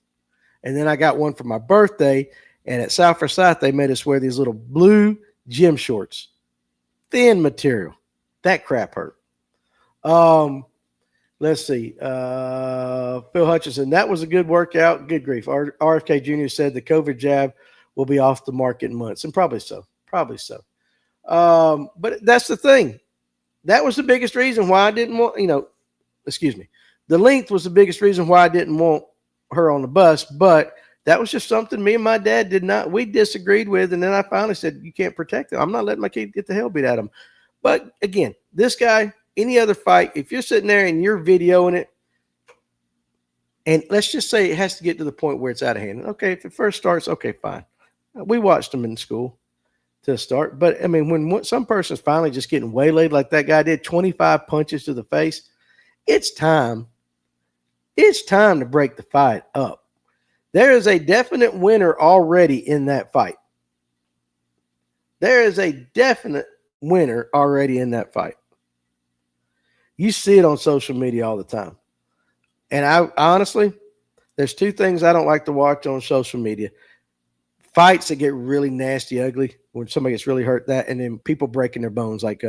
And then I got one for my birthday. And at South Forsyth, they made us wear these little blue gym shorts. Thin material. That crap hurt. Let's see. Phil Hutchinson, that was a good workout. Good grief. RFK Jr. said the COVID jab will be off the market in months. And probably so. But that's the thing. That was the biggest reason why I didn't want, the length was the biggest reason why I didn't want her on the bus. But that was just something me and my dad we disagreed with. And then I finally said, you can't protect them. I'm not letting my kid get the hell beat out of him. But again, this guy, any other fight, if you're sitting there and you're videoing it, and let's just say it has to get to the point where it's out of hand. Okay, if it first starts, okay, fine. We watched them in school to start. But, I mean, when some person's finally just getting waylaid like that guy did, 25 punches to the face, it's time. It's time to break the fight up. There is a definite winner already in that fight. There is a definite winner already in that fight. You see it on social media all the time. And I honestly, there's two things I don't like to watch on social media. Fights that get really nasty, ugly, when somebody gets really hurt, that, and then people breaking their bones, like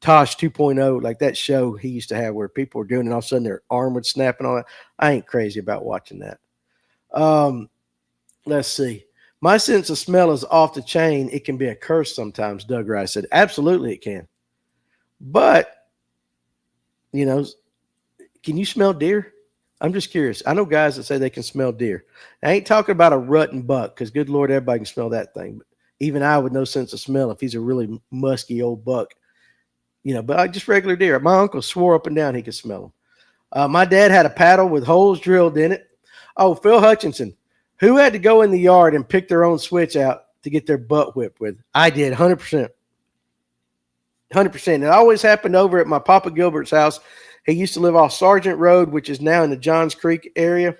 Tosh 2.0, like that show he used to have where people were doing it, and all of a sudden their arm would snap and all that. I ain't crazy about watching that. Let's see. My sense of smell is off the chain. It can be a curse sometimes, Doug Rice said. Absolutely it can. But, you know, can you smell deer? I'm just curious. I know guys that say they can smell deer. I ain't talking about a rut and buck, because good Lord, everybody can smell that thing. But even I with no sense of smell, if he's a really musky old buck, you know, but I just regular deer. My uncle swore up and down he could smell them. My dad had a paddle with holes drilled in it. Oh, Phil Hutchinson. Who had to go in the yard and pick their own switch out to get their butt whipped with? I did, 100%. 100%. It always happened over at my Papa Gilbert's house. He used to live off Sargent Road, which is now in the Johns Creek area.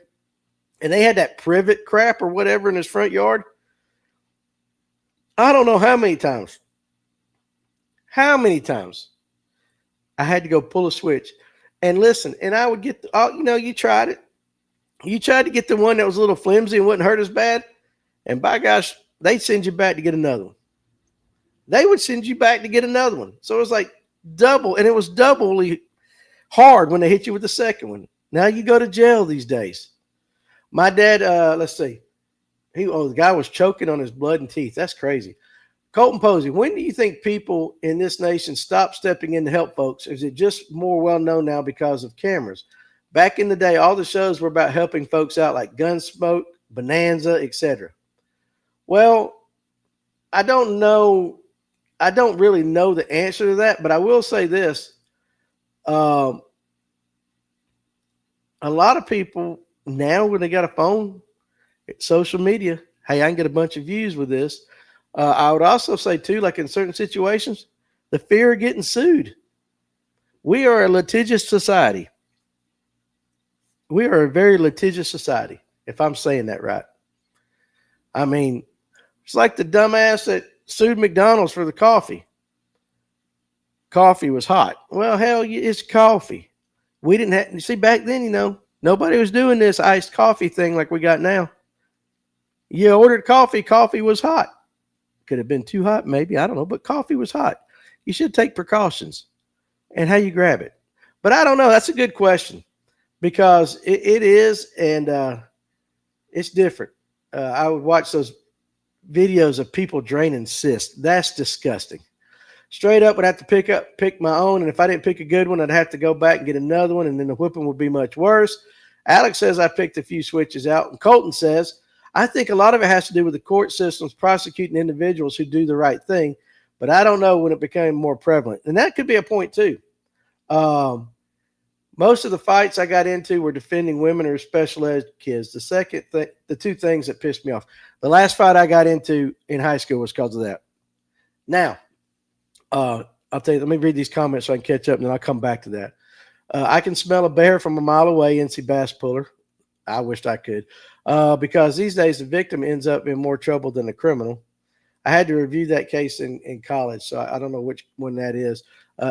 And they had that privet crap or whatever in his front yard. I don't know how many times. How many times I had to go pull a switch. And listen, and I would get, you tried it. You tried to get the one that was a little flimsy and wouldn't hurt as bad. And by gosh, they'd send you back to get another one. They would send you back to get another one. So it was like double, and it was doubly hard when they hit you with the second one. Now you go to jail these days. My dad, let's see. The guy was choking on his blood and teeth. That's crazy. Colton Posey, when do you think people in this nation stop stepping in to help folks? Is it just more well known now because of cameras? Back in the day, all the shows were about helping folks out, like Gunsmoke, Bonanza, etc. Well, I don't know. I don't really know the answer to that, but I will say this. A lot of people now, when they got a phone, social media, hey, I can get a bunch of views with this. I would also say, too, like in certain situations, the fear of getting sued. We are a litigious society. We are a very litigious society, if I'm saying that right. I mean, it's like the dumbass that sued McDonald's for the coffee. Coffee was hot. Well, hell, it's coffee. We didn't have, you see, back then, nobody was doing this iced coffee thing like we got now. You ordered coffee, coffee was hot. Could have been too hot, maybe, I don't know, but coffee was hot. You should take precautions and how you grab it. But I don't know. That's a good question, because it is, and it's different. I would watch those videos of people draining cysts. That's disgusting. Straight up, would have to pick my own, and if I didn't pick a good one, I'd have to go back and get another one, and then the whipping would be much worse. Alex says I picked a few switches out, and Colton says, I think a lot of it has to do with the court systems prosecuting individuals who do the right thing, but I don't know when it became more prevalent. And that could be a point too. Most of the fights I got into were defending women or special ed kids. The two things that pissed me off. The last fight I got into in high school was because of that. Now, I'll tell you, let me read these comments so I can catch up, and then I'll come back to that. I can smell a bear from a mile away, NC Bass Puller. I wished I could. Because these days the victim ends up in more trouble than the criminal. I had to review that case in college, so I don't know which one that is.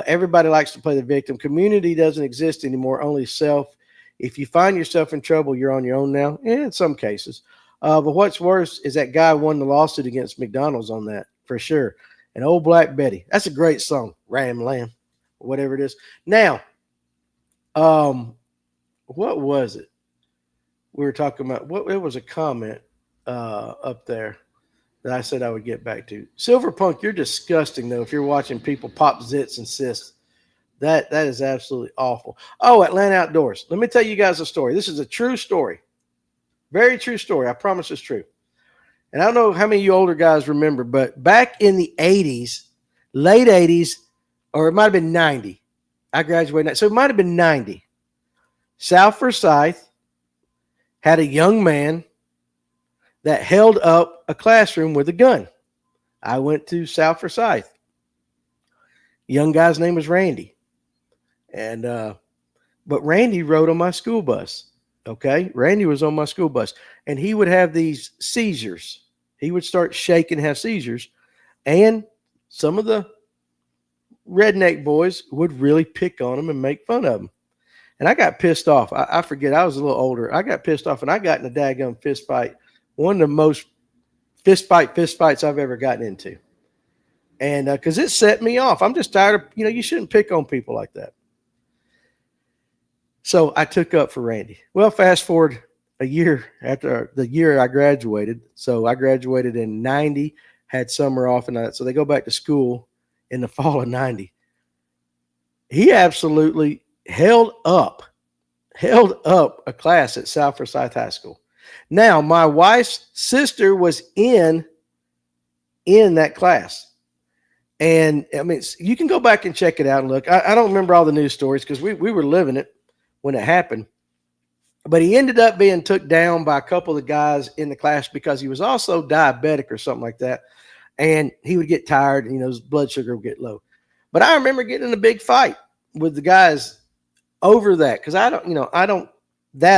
Everybody likes to play the victim. Community doesn't exist anymore, only self. If you find yourself in trouble, you're on your own now, in some cases. But what's worse is that guy won the lawsuit against McDonald's on that, for sure. And Old Black Betty. That's a great song, Ram Lamb, or whatever it is. Now, what was it? We were talking about, it was a comment up there that I said I would get back to. Silver Punk, you're disgusting, though, if you're watching people pop zits and cysts. That is absolutely awful. Oh, Atlanta Outdoors. Let me tell you guys a story. This is a true story. Very true story. I promise it's true. And I don't know how many of you older guys remember, but back in the 80s, late 80s, or it might have been 90. I graduated, so it might have been 90. South Forsyth had a young man that held up a classroom with a gun. I went to South Forsyth. Young guy's name was Randy. And but Randy rode on my school bus. Okay. Randy was on my school bus and he would have these seizures. He would start shaking, have seizures. And some of the redneck boys would really pick on him and make fun of him. And I got pissed off. I forget, I was a little older. I got pissed off and I got in a daggum fist fight. One of the most fist fights I've ever gotten into. And because it set me off. I'm just tired of, you shouldn't pick on people like that. So I took up for Randy. Well, fast forward a year after the year I graduated. So I graduated in 90, had summer off, and so they go back to school in the fall of 90. He absolutely held up a class at South Forsyth High School. Now, my wife's sister was in that class. And I mean, you can go back and check it out and look. I don't remember all the news stories because we were living it when it happened. But he ended up being took down by a couple of the guys in the class because he was also diabetic or something like that. And he would get tired and, his blood sugar would get low. But I remember getting in a big fight with the guys over that because I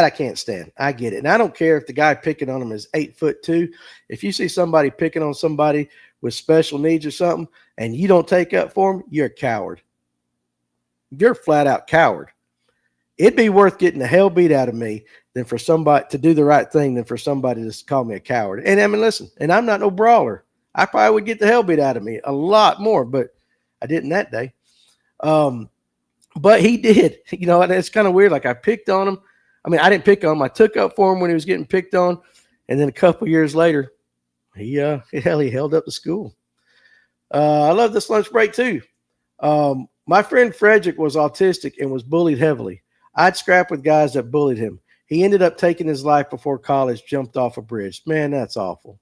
can't stand. I get it. And I don't care if the guy picking on him is 8'2". If you see somebody picking on somebody with special needs or something and you don't take up for them, you're a coward. You're a flat out coward. It'd be worth getting the hell beat out of me than for somebody to do the right thing than for somebody to call me a coward. And I mean, listen, and I'm not no brawler. I probably would get the hell beat out of me a lot more, but I didn't that day. But he did, and it's kind of weird. Like I picked on him. I mean, I didn't pick on him. I took up for him when he was getting picked on. And then a couple years later, he held up the school. I love this lunch break too. My friend Frederick was autistic and was bullied heavily. I'd scrap with guys that bullied him. He ended up taking his life before college, jumped off a bridge. Man, that's awful.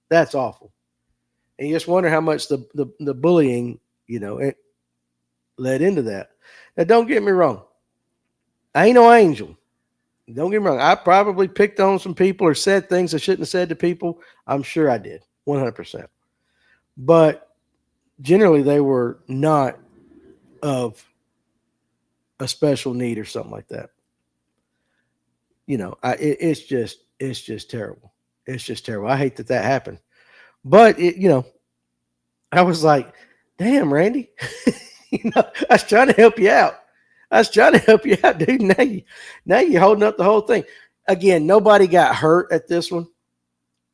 That's awful. And you just wonder how much the bullying, it led into that. Now, don't get me wrong. I ain't no angel. Don't get me wrong. I probably picked on some people or said things I shouldn't have said to people. I'm sure I did, 100%. But generally, they were not of a special need or something like that. It's just terrible. It's just terrible. I hate that happened. But I was like, damn, Randy, I was trying to help you out. Dude. Now you're holding up the whole thing. Again, nobody got hurt at this one,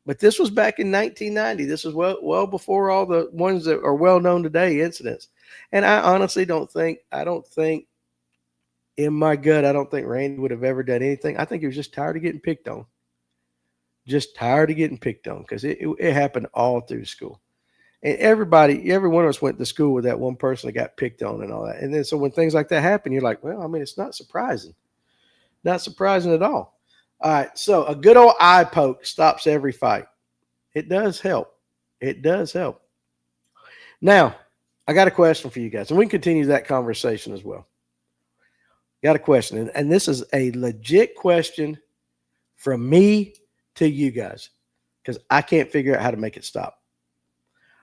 but this was back in 1990. This was well before all the ones that are well known today incidents. And I honestly don't think in my gut, I don't think Randy would have ever done anything. I think he was just tired of getting picked on. Just tired of getting picked on because it happened all through school. And every one of us went to school with that one person that got picked on and all that. And then so when things like that happen, you're like, well, I mean, it's not surprising. Not surprising at all. All right. So a good old eye poke stops every fight. It does help. It does help. Now, I got a question for you guys, and we can continue that conversation as well. Got a question, and this is a legit question from me to you guys because I can't figure out how to make it stop.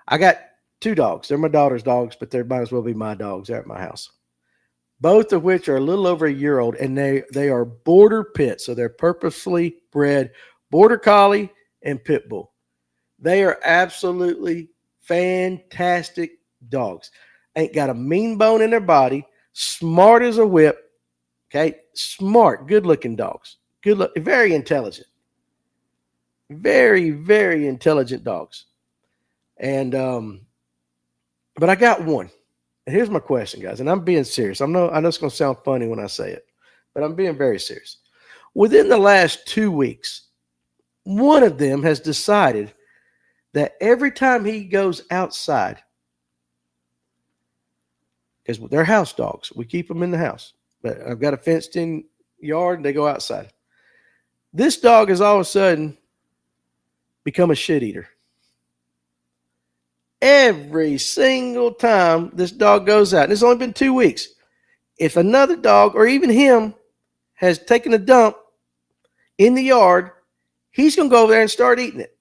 I got 2 dogs. They're my daughter's dogs, but they might as well be my dogs. They're at my house. Both of which are a little over a year old, and they are border pits, so they're purposefully bred border collie and pit bull. They are absolutely fantastic dogs. Ain't got a mean bone in their body, smart as a whip. Okay, smart, good-looking dogs. Very intelligent. Very, very intelligent dogs. And but I got one. And here's my question, guys, and I'm being serious. I know it's going to sound funny when I say it, but I'm being very serious. Within the last 2 weeks, one of them has decided that every time he goes outside, because they're house dogs, we keep them in the house, but I've got a fenced-in yard, and they go outside. This dog has all of a sudden become a shit eater. Every single time this dog goes out, and it's only been 2 weeks, if another dog or even him has taken a dump in the yard, he's going to go over there and start eating it.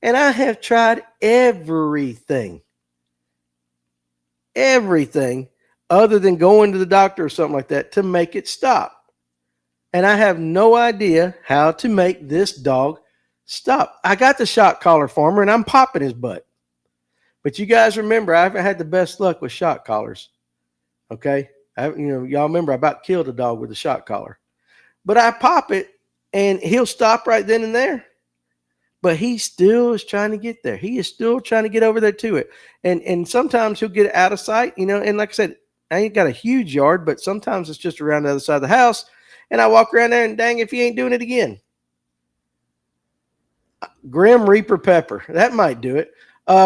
And I have tried everything other than going to the doctor or something like that to make it stop. And I have no idea how to make this dog stop. I got the shock collar farmer and I'm popping his butt. But you guys remember, I haven't had the best luck with shock collars. Okay. Y'all remember I about killed a dog with a shock collar. But I pop it and he'll stop right then and there. But he still is trying to get there. He is still trying to get over there to it. And sometimes he'll get out of sight, and like I said, I ain't got a huge yard, but sometimes it's just around the other side of the house. And I walk around there and dang if he ain't doing it again. Grim Reaper Pepper. That might do it.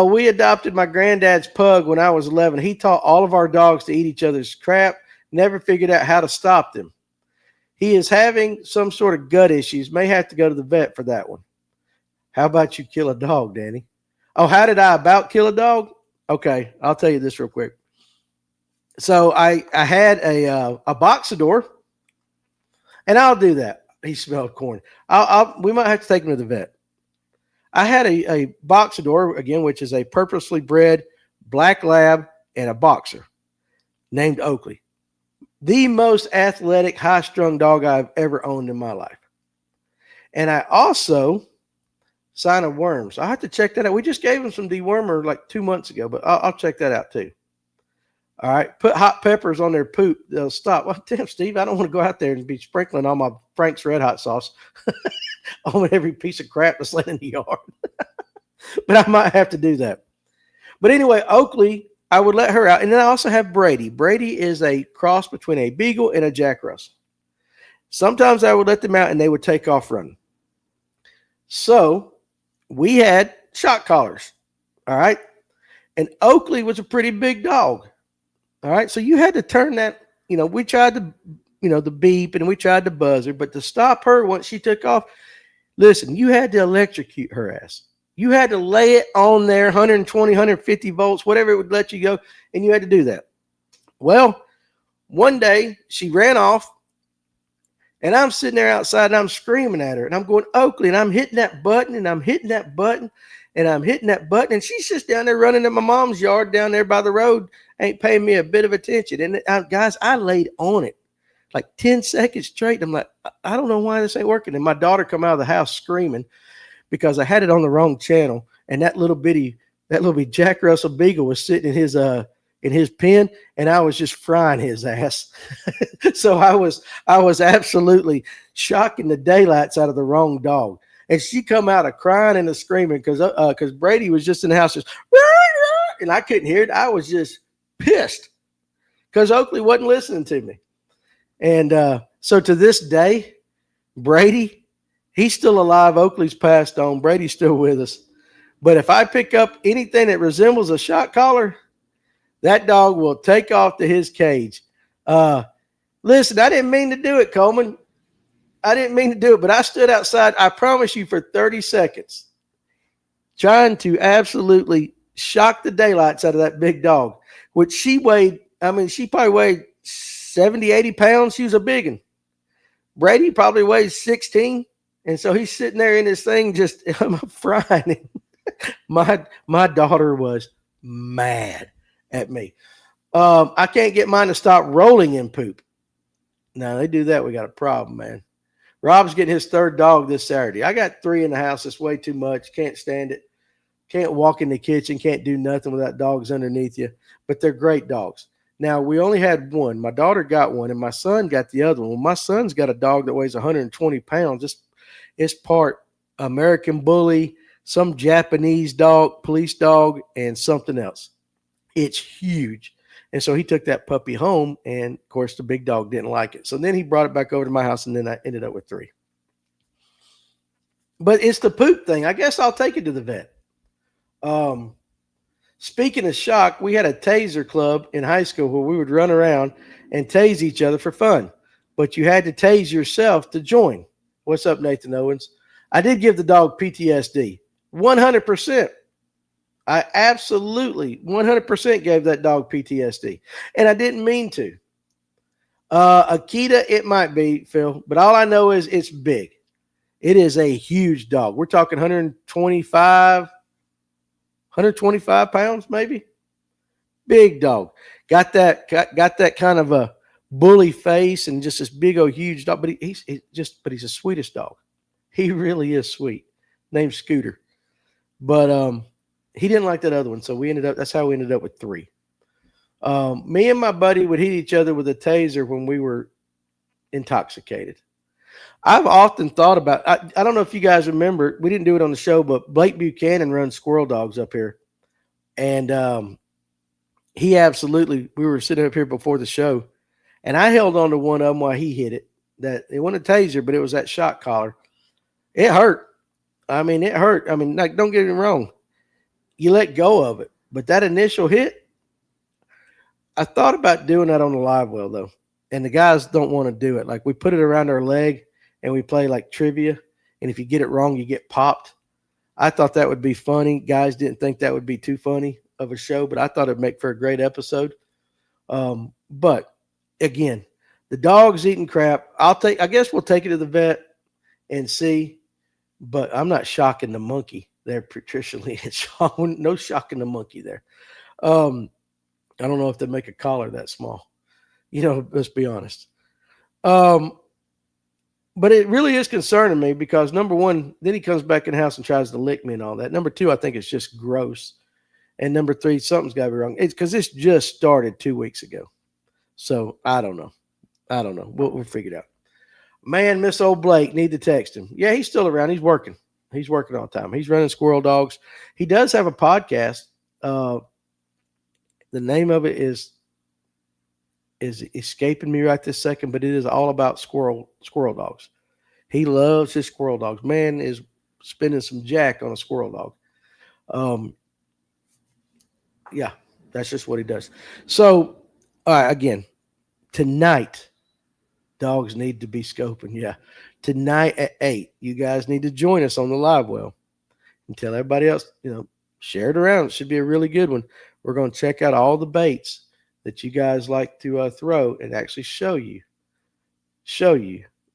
We adopted my granddad's pug when I was 11. He taught all of our dogs to eat each other's crap, never figured out how to stop them. He is having some sort of gut issues. May have to go to the vet for that one. How about you kill a dog, Danny? Oh, how did I about kill a dog? Okay, I'll tell you this real quick. So I had a Boxador, and I'll do that. He smelled corn. We might have to take him to the vet. I had a Boxador, again, which is a purposely bred black lab and a boxer named Oakley. The most athletic, high-strung dog I've ever owned in my life. And I also sign of worms. I have to check that out. We just gave him some dewormer like 2 months ago, but I'll check that out too. All right. Put hot peppers on their poop. They'll stop. Well, damn, Steve, I don't want to go out there and be sprinkling all my Frank's Red Hot sauce on every piece of crap that's laying in the yard. But I might have to do that. But anyway, Oakley, I would let her out. And then I also have Brady. Brady is a cross between a Beagle and a Jack Russell. Sometimes I would let them out and they would take off running. So we had shock collars. All right. And Oakley was a pretty big dog. All right. So you had to turn that, we tried to, the beep and we tried to buzz her, but to stop her once she took off, listen, you had to electrocute her ass. You had to lay it on there, 120, 150 volts, whatever it would let you go. And you had to do that. Well, one day she ran off and I'm sitting there outside and I'm screaming at her and I'm going, Oakley, and I'm hitting that button and I'm hitting that button and I'm hitting that button. And she's just down there running in my mom's yard down there by the road, ain't paying me a bit of attention. And guys, I laid on it like 10 seconds straight. I'm like, I don't know why this ain't working. And my daughter come out of the house screaming because I had it on the wrong channel. And that little bitty Jack Russell Beagle was sitting in his pen, and I was just frying his ass. So I was absolutely shocking the daylights out of the wrong dog. And she come out of crying and screaming because Brady was just in the house, just and I couldn't hear it. I was just pissed because Oakley wasn't listening to me. And so to this day, Brady, he's still alive. Oakley's passed on. Brady's still with us. But if I pick up anything that resembles a shock collar, that dog will take off to his cage. Listen, I didn't mean to do it, Coleman. I didn't mean to do it, but I stood outside, I promise you, for 30 seconds, trying to absolutely shock the daylights out of that big dog, which she probably weighed 70, 80 pounds. She was a big one. Brady probably weighs 16. And so he's sitting there in his thing, just frying him. My daughter was mad at me. I can't get mine to stop rolling in poop. Now they do that, we got a problem, man. Rob's getting his third dog this Saturday. I got 3 in the house. It's way too much. Can't stand it. Can't walk in the kitchen. Can't do nothing without dogs underneath you. But they're great dogs. Now, we only had one. My daughter got one, and my son got the other one. Well, my son's got a dog that weighs 120 pounds. It's part American Bully, some Japanese dog, police dog, and something else. It's huge. And so he took that puppy home, and, of course, the big dog didn't like it. So then he brought it back over to my house, and then I ended up with 3. But it's the poop thing. I guess I'll take it to the vet. Speaking of shock, we had a taser club in high school where we would run around and tase each other for fun. But you had to tase yourself to join. What's up, Nathan Owens? I did give the dog PTSD. 100%. I absolutely 100% gave that dog PTSD. And I didn't mean to. Akita, it might be, Phil. But all I know is it's big. It is a huge dog. We're talking 125 pounds, maybe. Big dog. Got that kind of a bully face and just this big old huge dog. But he's but he's the sweetest dog. He really is sweet. Named Scooter. But he didn't like that other one, so that's how we ended up with 3. Me and my buddy would hit each other with a taser when we were intoxicated. I've often thought about. I don't know if you guys remember. We didn't do it on the show, but Blake Buchanan runs Squirrel Dogs up here, and he absolutely. We were sitting up here before the show, and I held on to one of them while he hit it. That it wasn't a taser, but it was that shock collar. It hurt. I mean, it hurt. I mean, like, don't get me wrong. You let go of it, but that initial hit, I thought about doing that on the live well though, and the guys don't want to do it. Like, we put it around our leg and we play like trivia, and if you get it wrong, you get popped. I thought that would be funny. Guys didn't think that would be too funny of a show, but I thought it'd make for a great episode. But again, the dog's eating crap. I guess we'll take it to the vet and see, but I'm not shocking the monkey there, Patricia Lee. No shocking the monkey there. I don't know if they make a collar that small. Let's be honest. But it really is concerning me because, number one, then he comes back in the house and tries to lick me and all that. Number two, I think it's just gross. And number three, something's got to be wrong. It's because this just started 2 weeks ago. So I don't know. We'll figure it out. Man, Miss Old Blake, need to text him. Yeah, he's still around. He's working. He's working all the time. He's running Squirrel Dogs. He does have a podcast. The name of it is escaping me right this second, but it is all about squirrel dogs. He loves his squirrel dogs. Man is spending some jack on a squirrel dog. Yeah, that's just what he does. So, all right, again, tonight, dogs need to be scoping. Yeah, tonight at 8, you guys need to join us on the live well and tell everybody else, share it around. It should be a really good one. We're going to check out all the baits that you guys like to throw and actually show you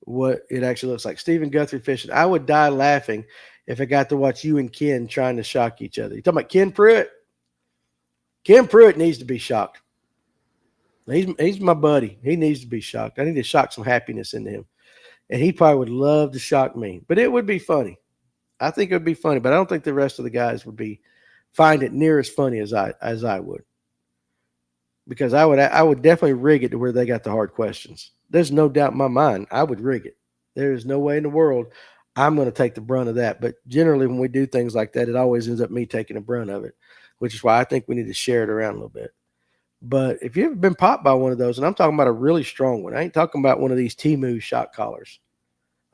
what it actually looks like. Stephen Guthrie fishing. I would die laughing if I got to watch you and Ken trying to shock each other. You talking about Ken Pruitt? Ken Pruitt needs to be shocked. He's my buddy. He needs to be shocked. I need to shock some happiness into him. And he probably would love to shock me. But it would be funny. I think it would be funny, but I don't think the rest of the guys would find it near as funny as I would. Because I would definitely rig it to where they got the hard questions. There's no doubt in my mind I would rig it. There is no way in the world I'm going to take the brunt of that. But generally when we do things like that, it always ends up me taking the brunt of it, which is why I think we need to share it around a little bit. But if you've ever been popped by one of those, and I'm talking about a really strong one, I ain't talking about one of these Temu shock collars.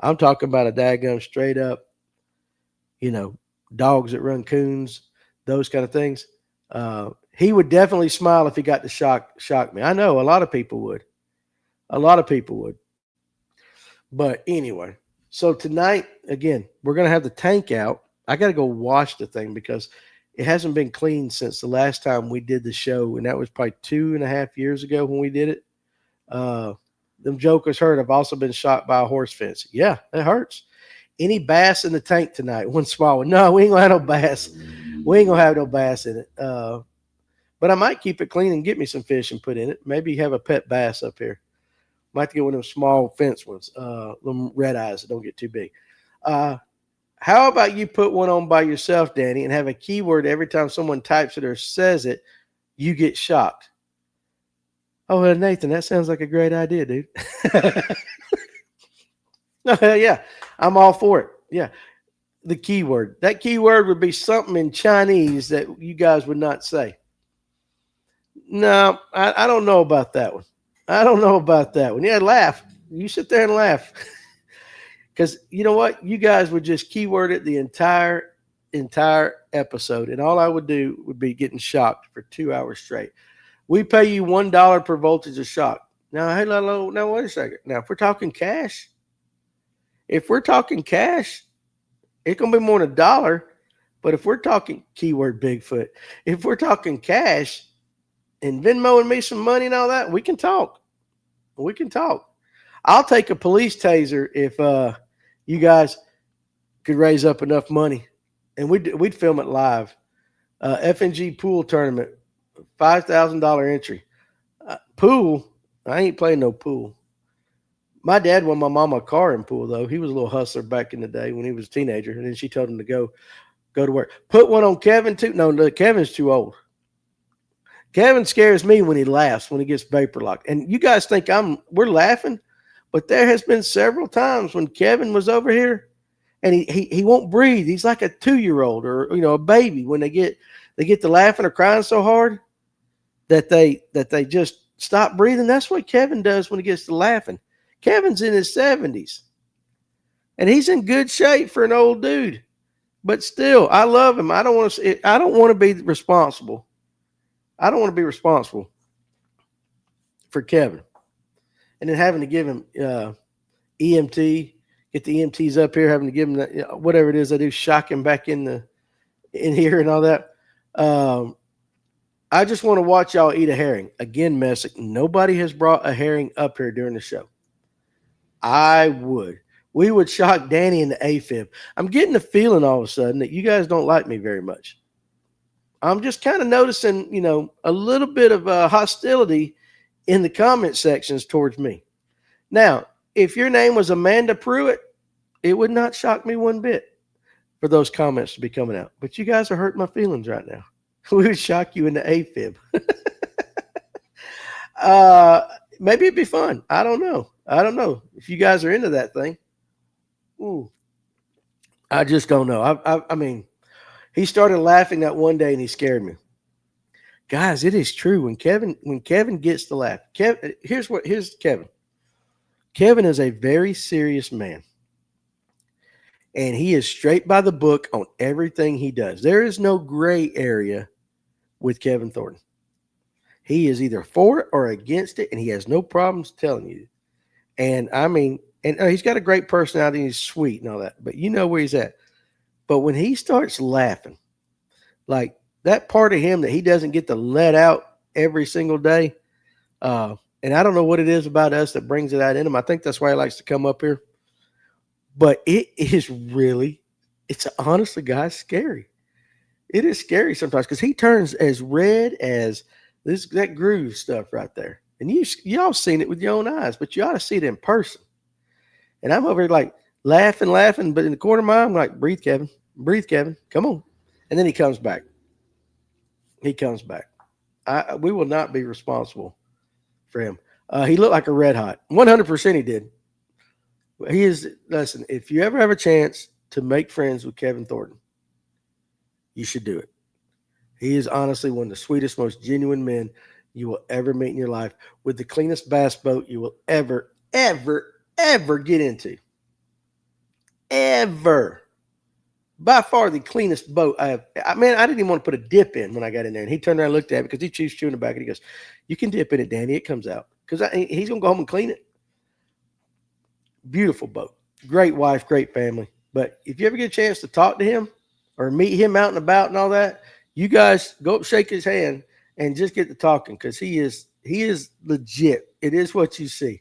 I'm talking about a daggum straight up, dogs that run coons, those kind of things. He would definitely smile if he got to shock me. I know a lot of people would. But anyway, so tonight, again, we're going to have the tank out. I got to go wash the thing because it hasn't been cleaned since the last time we did the show, and that was probably 2.5 years ago when we did it. Them jokers hurt. I've also been shot by a horse fence. Yeah, it hurts. Any bass in the tank tonight? One small one. No, we ain't going to have no bass. We ain't going to have no bass in it. But I might keep it clean and get me some fish and put in it. Maybe have a pet bass up here. Might have to get one of them small fence ones, them red eyes that don't get too big. How about you put one on by yourself, Danny, and have a keyword every time someone types it or says it, you get shocked. Oh, Nathan, that sounds like a great idea, dude. Yeah, I'm all for it. Yeah, the keyword. That keyword would be something in Chinese that you guys would not say. No, I don't know about that one. Yeah, laugh. You sit there and laugh. Because you know what? You guys would just keyword it the entire episode. And all I would do would be getting shocked for 2 hours straight. We pay you $1 per voltage of shock. Now, hey, now wait a second. Now, if we're talking cash, it's going to be more than $1. But if we're talking keyword Bigfoot, if we're talking cash, and Venmoing me some money and all that, we can talk. I'll take a police taser if you guys could raise up enough money, and we'd film it live. FNG pool tournament, $5,000 entry. Pool, I ain't playing no pool. My dad won my mama a car in pool though. He was a little hustler back in the day when he was a teenager, and then she told him to go to work. Put one on Kevin too. No, Kevin's too old. Kevin scares me when he laughs, when he gets vapor locked. And you guys think we're laughing, but there has been several times when Kevin was over here and he won't breathe. He's like a 2-year-old or a baby when they get to laughing or crying so hard that they just stop breathing. That's what Kevin does when he gets to laughing. Kevin's in his 70s and he's in good shape for an old dude. But still, I love him. I don't want to be responsible. I don't want to be responsible for Kevin. And then having to give him EMT, get the EMTs up here, having to give him whatever it is they do, shock him back in here and all that. I just want to watch y'all eat a herring. Again, Messick, nobody has brought a herring up here during the show. I would. We would shock Danny in the AFib. I'm getting the feeling all of a sudden that you guys don't like me very much. I'm just kind of noticing, a little bit of hostility in the comment sections towards me. Now, if your name was Amanda Pruitt, it would not shock me one bit for those comments to be coming out. But you guys are hurting my feelings right now. We would shock you in the AFib. Maybe it'd be fun. I don't know if you guys are into that thing. Ooh, I just don't know. I mean, he started laughing that one day and he scared me. Guys, it is true. When Kevin gets to laugh, here's Kevin. Kevin is a very serious man. And he is straight by the book on everything he does. There is no gray area with Kevin Thornton. He is either for it or against it, and he has no problems telling you. And I mean, he's got a great personality, and he's sweet and all that, but you know where he's at. But when he starts laughing, like that part of him that he doesn't get to let out every single day, and I don't know what it is about us that brings it out in him. I think that's why he likes to come up here. But it's honestly, guys, scary. It is scary sometimes because he turns as red as that groove stuff right there. And y'all seen it with your own eyes, but you ought to see it in person. And I'm over here like laughing, but in the corner of my eye, I'm like, breathe, Kevin, come on. And then he comes back. We will not be responsible for him. He looked like a red hot. 100% he did. Listen, if you ever have a chance to make friends with Kevin Thornton, you should do it. He is honestly one of the sweetest, most genuine men you will ever meet in your life, with the cleanest bass boat you will ever get into. Ever. By far the cleanest boat I have. I didn't even want to put a dip in when I got in there. And he turned around and looked at me because he chews chewing the back and he goes, "You can dip in it, Danny. It comes out." Because he's going to go home and clean it. Beautiful boat. Great wife, great family. But if you ever get a chance to talk to him or meet him out and about and all that, you guys go up, shake his hand, and just get to talking because he is legit. It is what you see.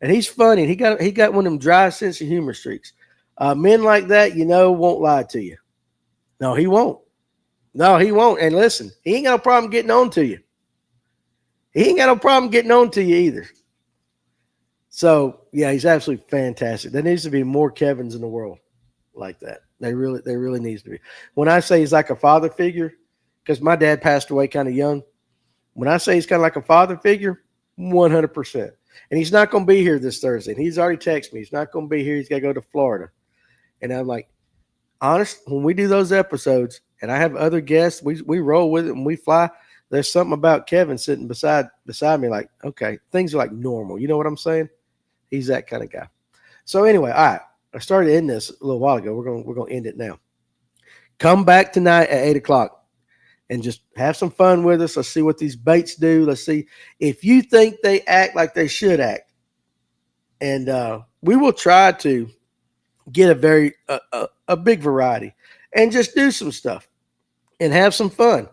And he's funny. He got one of them dry sense of humor streaks. Men like that, won't lie to you. No, he won't. And listen, he ain't got no problem getting on to you. He ain't got no problem getting on to you either. So, yeah, he's absolutely fantastic. There needs to be more Kevins in the world like that. There really needs to be. When I say he's like a father figure, because my dad passed away kind of young. When I say he's kind of like a father figure, 100%. And he's not going to be here this Thursday. And he's already texted me. He's not going to be here. He's got to go to Florida. And I'm like, honest, when we do those episodes and I have other guests, we roll with it and we fly. There's something about Kevin sitting beside me like, okay, things are like normal. You know what I'm saying? He's that kind of guy. So anyway, all right. I started in this a little while ago. We're going to end it now. Come back tonight at 8:00 and just have some fun with us. Let's see what these baits do. Let's see if you think they act like they should act. And we will try to get a big variety and just do some stuff and have some fun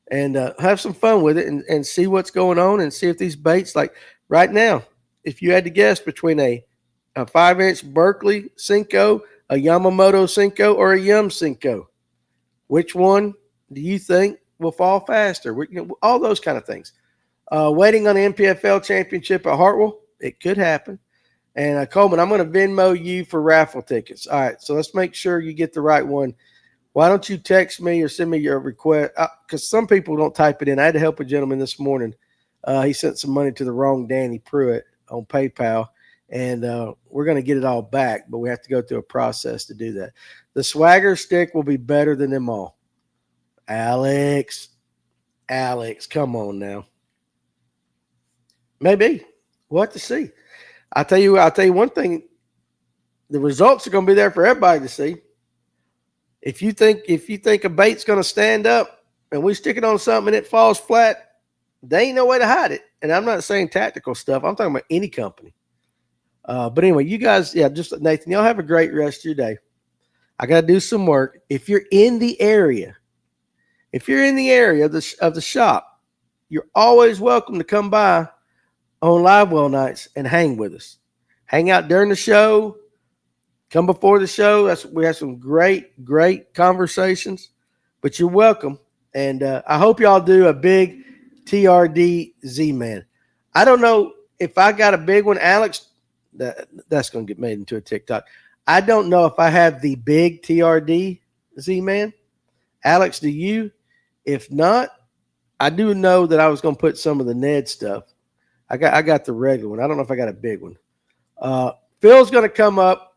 and have some fun with it and see what's going on and see if these baits, like right now, if you had to guess between a 5-inch Berkley Senko, a Yamamoto Senko, or a Yum Senko, which one do you think will fall faster? All those kind of things. Waiting on the NPFL championship at Hartwell. It could happen. And Coleman, I'm going to Venmo you for raffle tickets. All right, so let's make sure you get the right one. Why don't you text me or send me your request? Because some people don't type it in. I had to help a gentleman this morning. He sent some money to the wrong Danny Pruitt on PayPal, and we're going to get it all back, but we have to go through a process to do that. The Swagger stick will be better than them all. Alex, come on now. Maybe. We'll have to see. I'll tell you one thing. The results are going to be there for everybody to see. If you think a bait's going to stand up and we stick it on something and it falls flat, there ain't no way to hide it. And I'm not saying tactical stuff. I'm talking about any company. But anyway, you guys, just Nathan, y'all have a great rest of your day. I got to do some work. If you're in the area of the shop, you're always welcome to come by on Live Well nights and hang with us. Hang out during the show. Come before the show. We have some great conversations, but you're welcome. And I hope y'all do a big TRD Z-Man. I don't know if I got a big one, Alex. That's going to get made into a TikTok. I don't know if I have the big TRD Z-Man. Alex, do you? If not, I do know that I was going to put some of the Ned stuff. I got the regular one. I don't know if I got a big one. Phil's going to come up.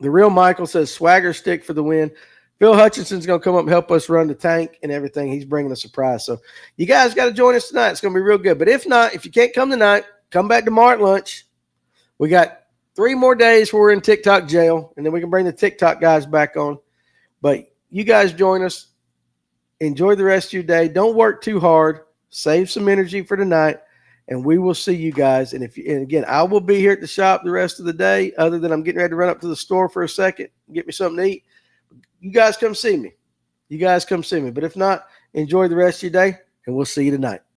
The real Michael says Swagger stick for the win. Phil Hutchinson's going to come up and help us run the tank and everything. He's bringing a surprise. So you guys got to join us tonight. It's going to be real good. But if not, if you can't come tonight, come back tomorrow at lunch. We got 3 more days where we're in TikTok jail, and then we can bring the TikTok guys back on. But you guys join us. Enjoy the rest of your day. Don't work too hard. Save some energy for tonight. And we will see you guys. And again, I will be here at the shop the rest of the day, other than I'm getting ready to run up to the store for a second, get me something to eat. You guys come see me. But if not, enjoy the rest of your day, and we'll see you tonight.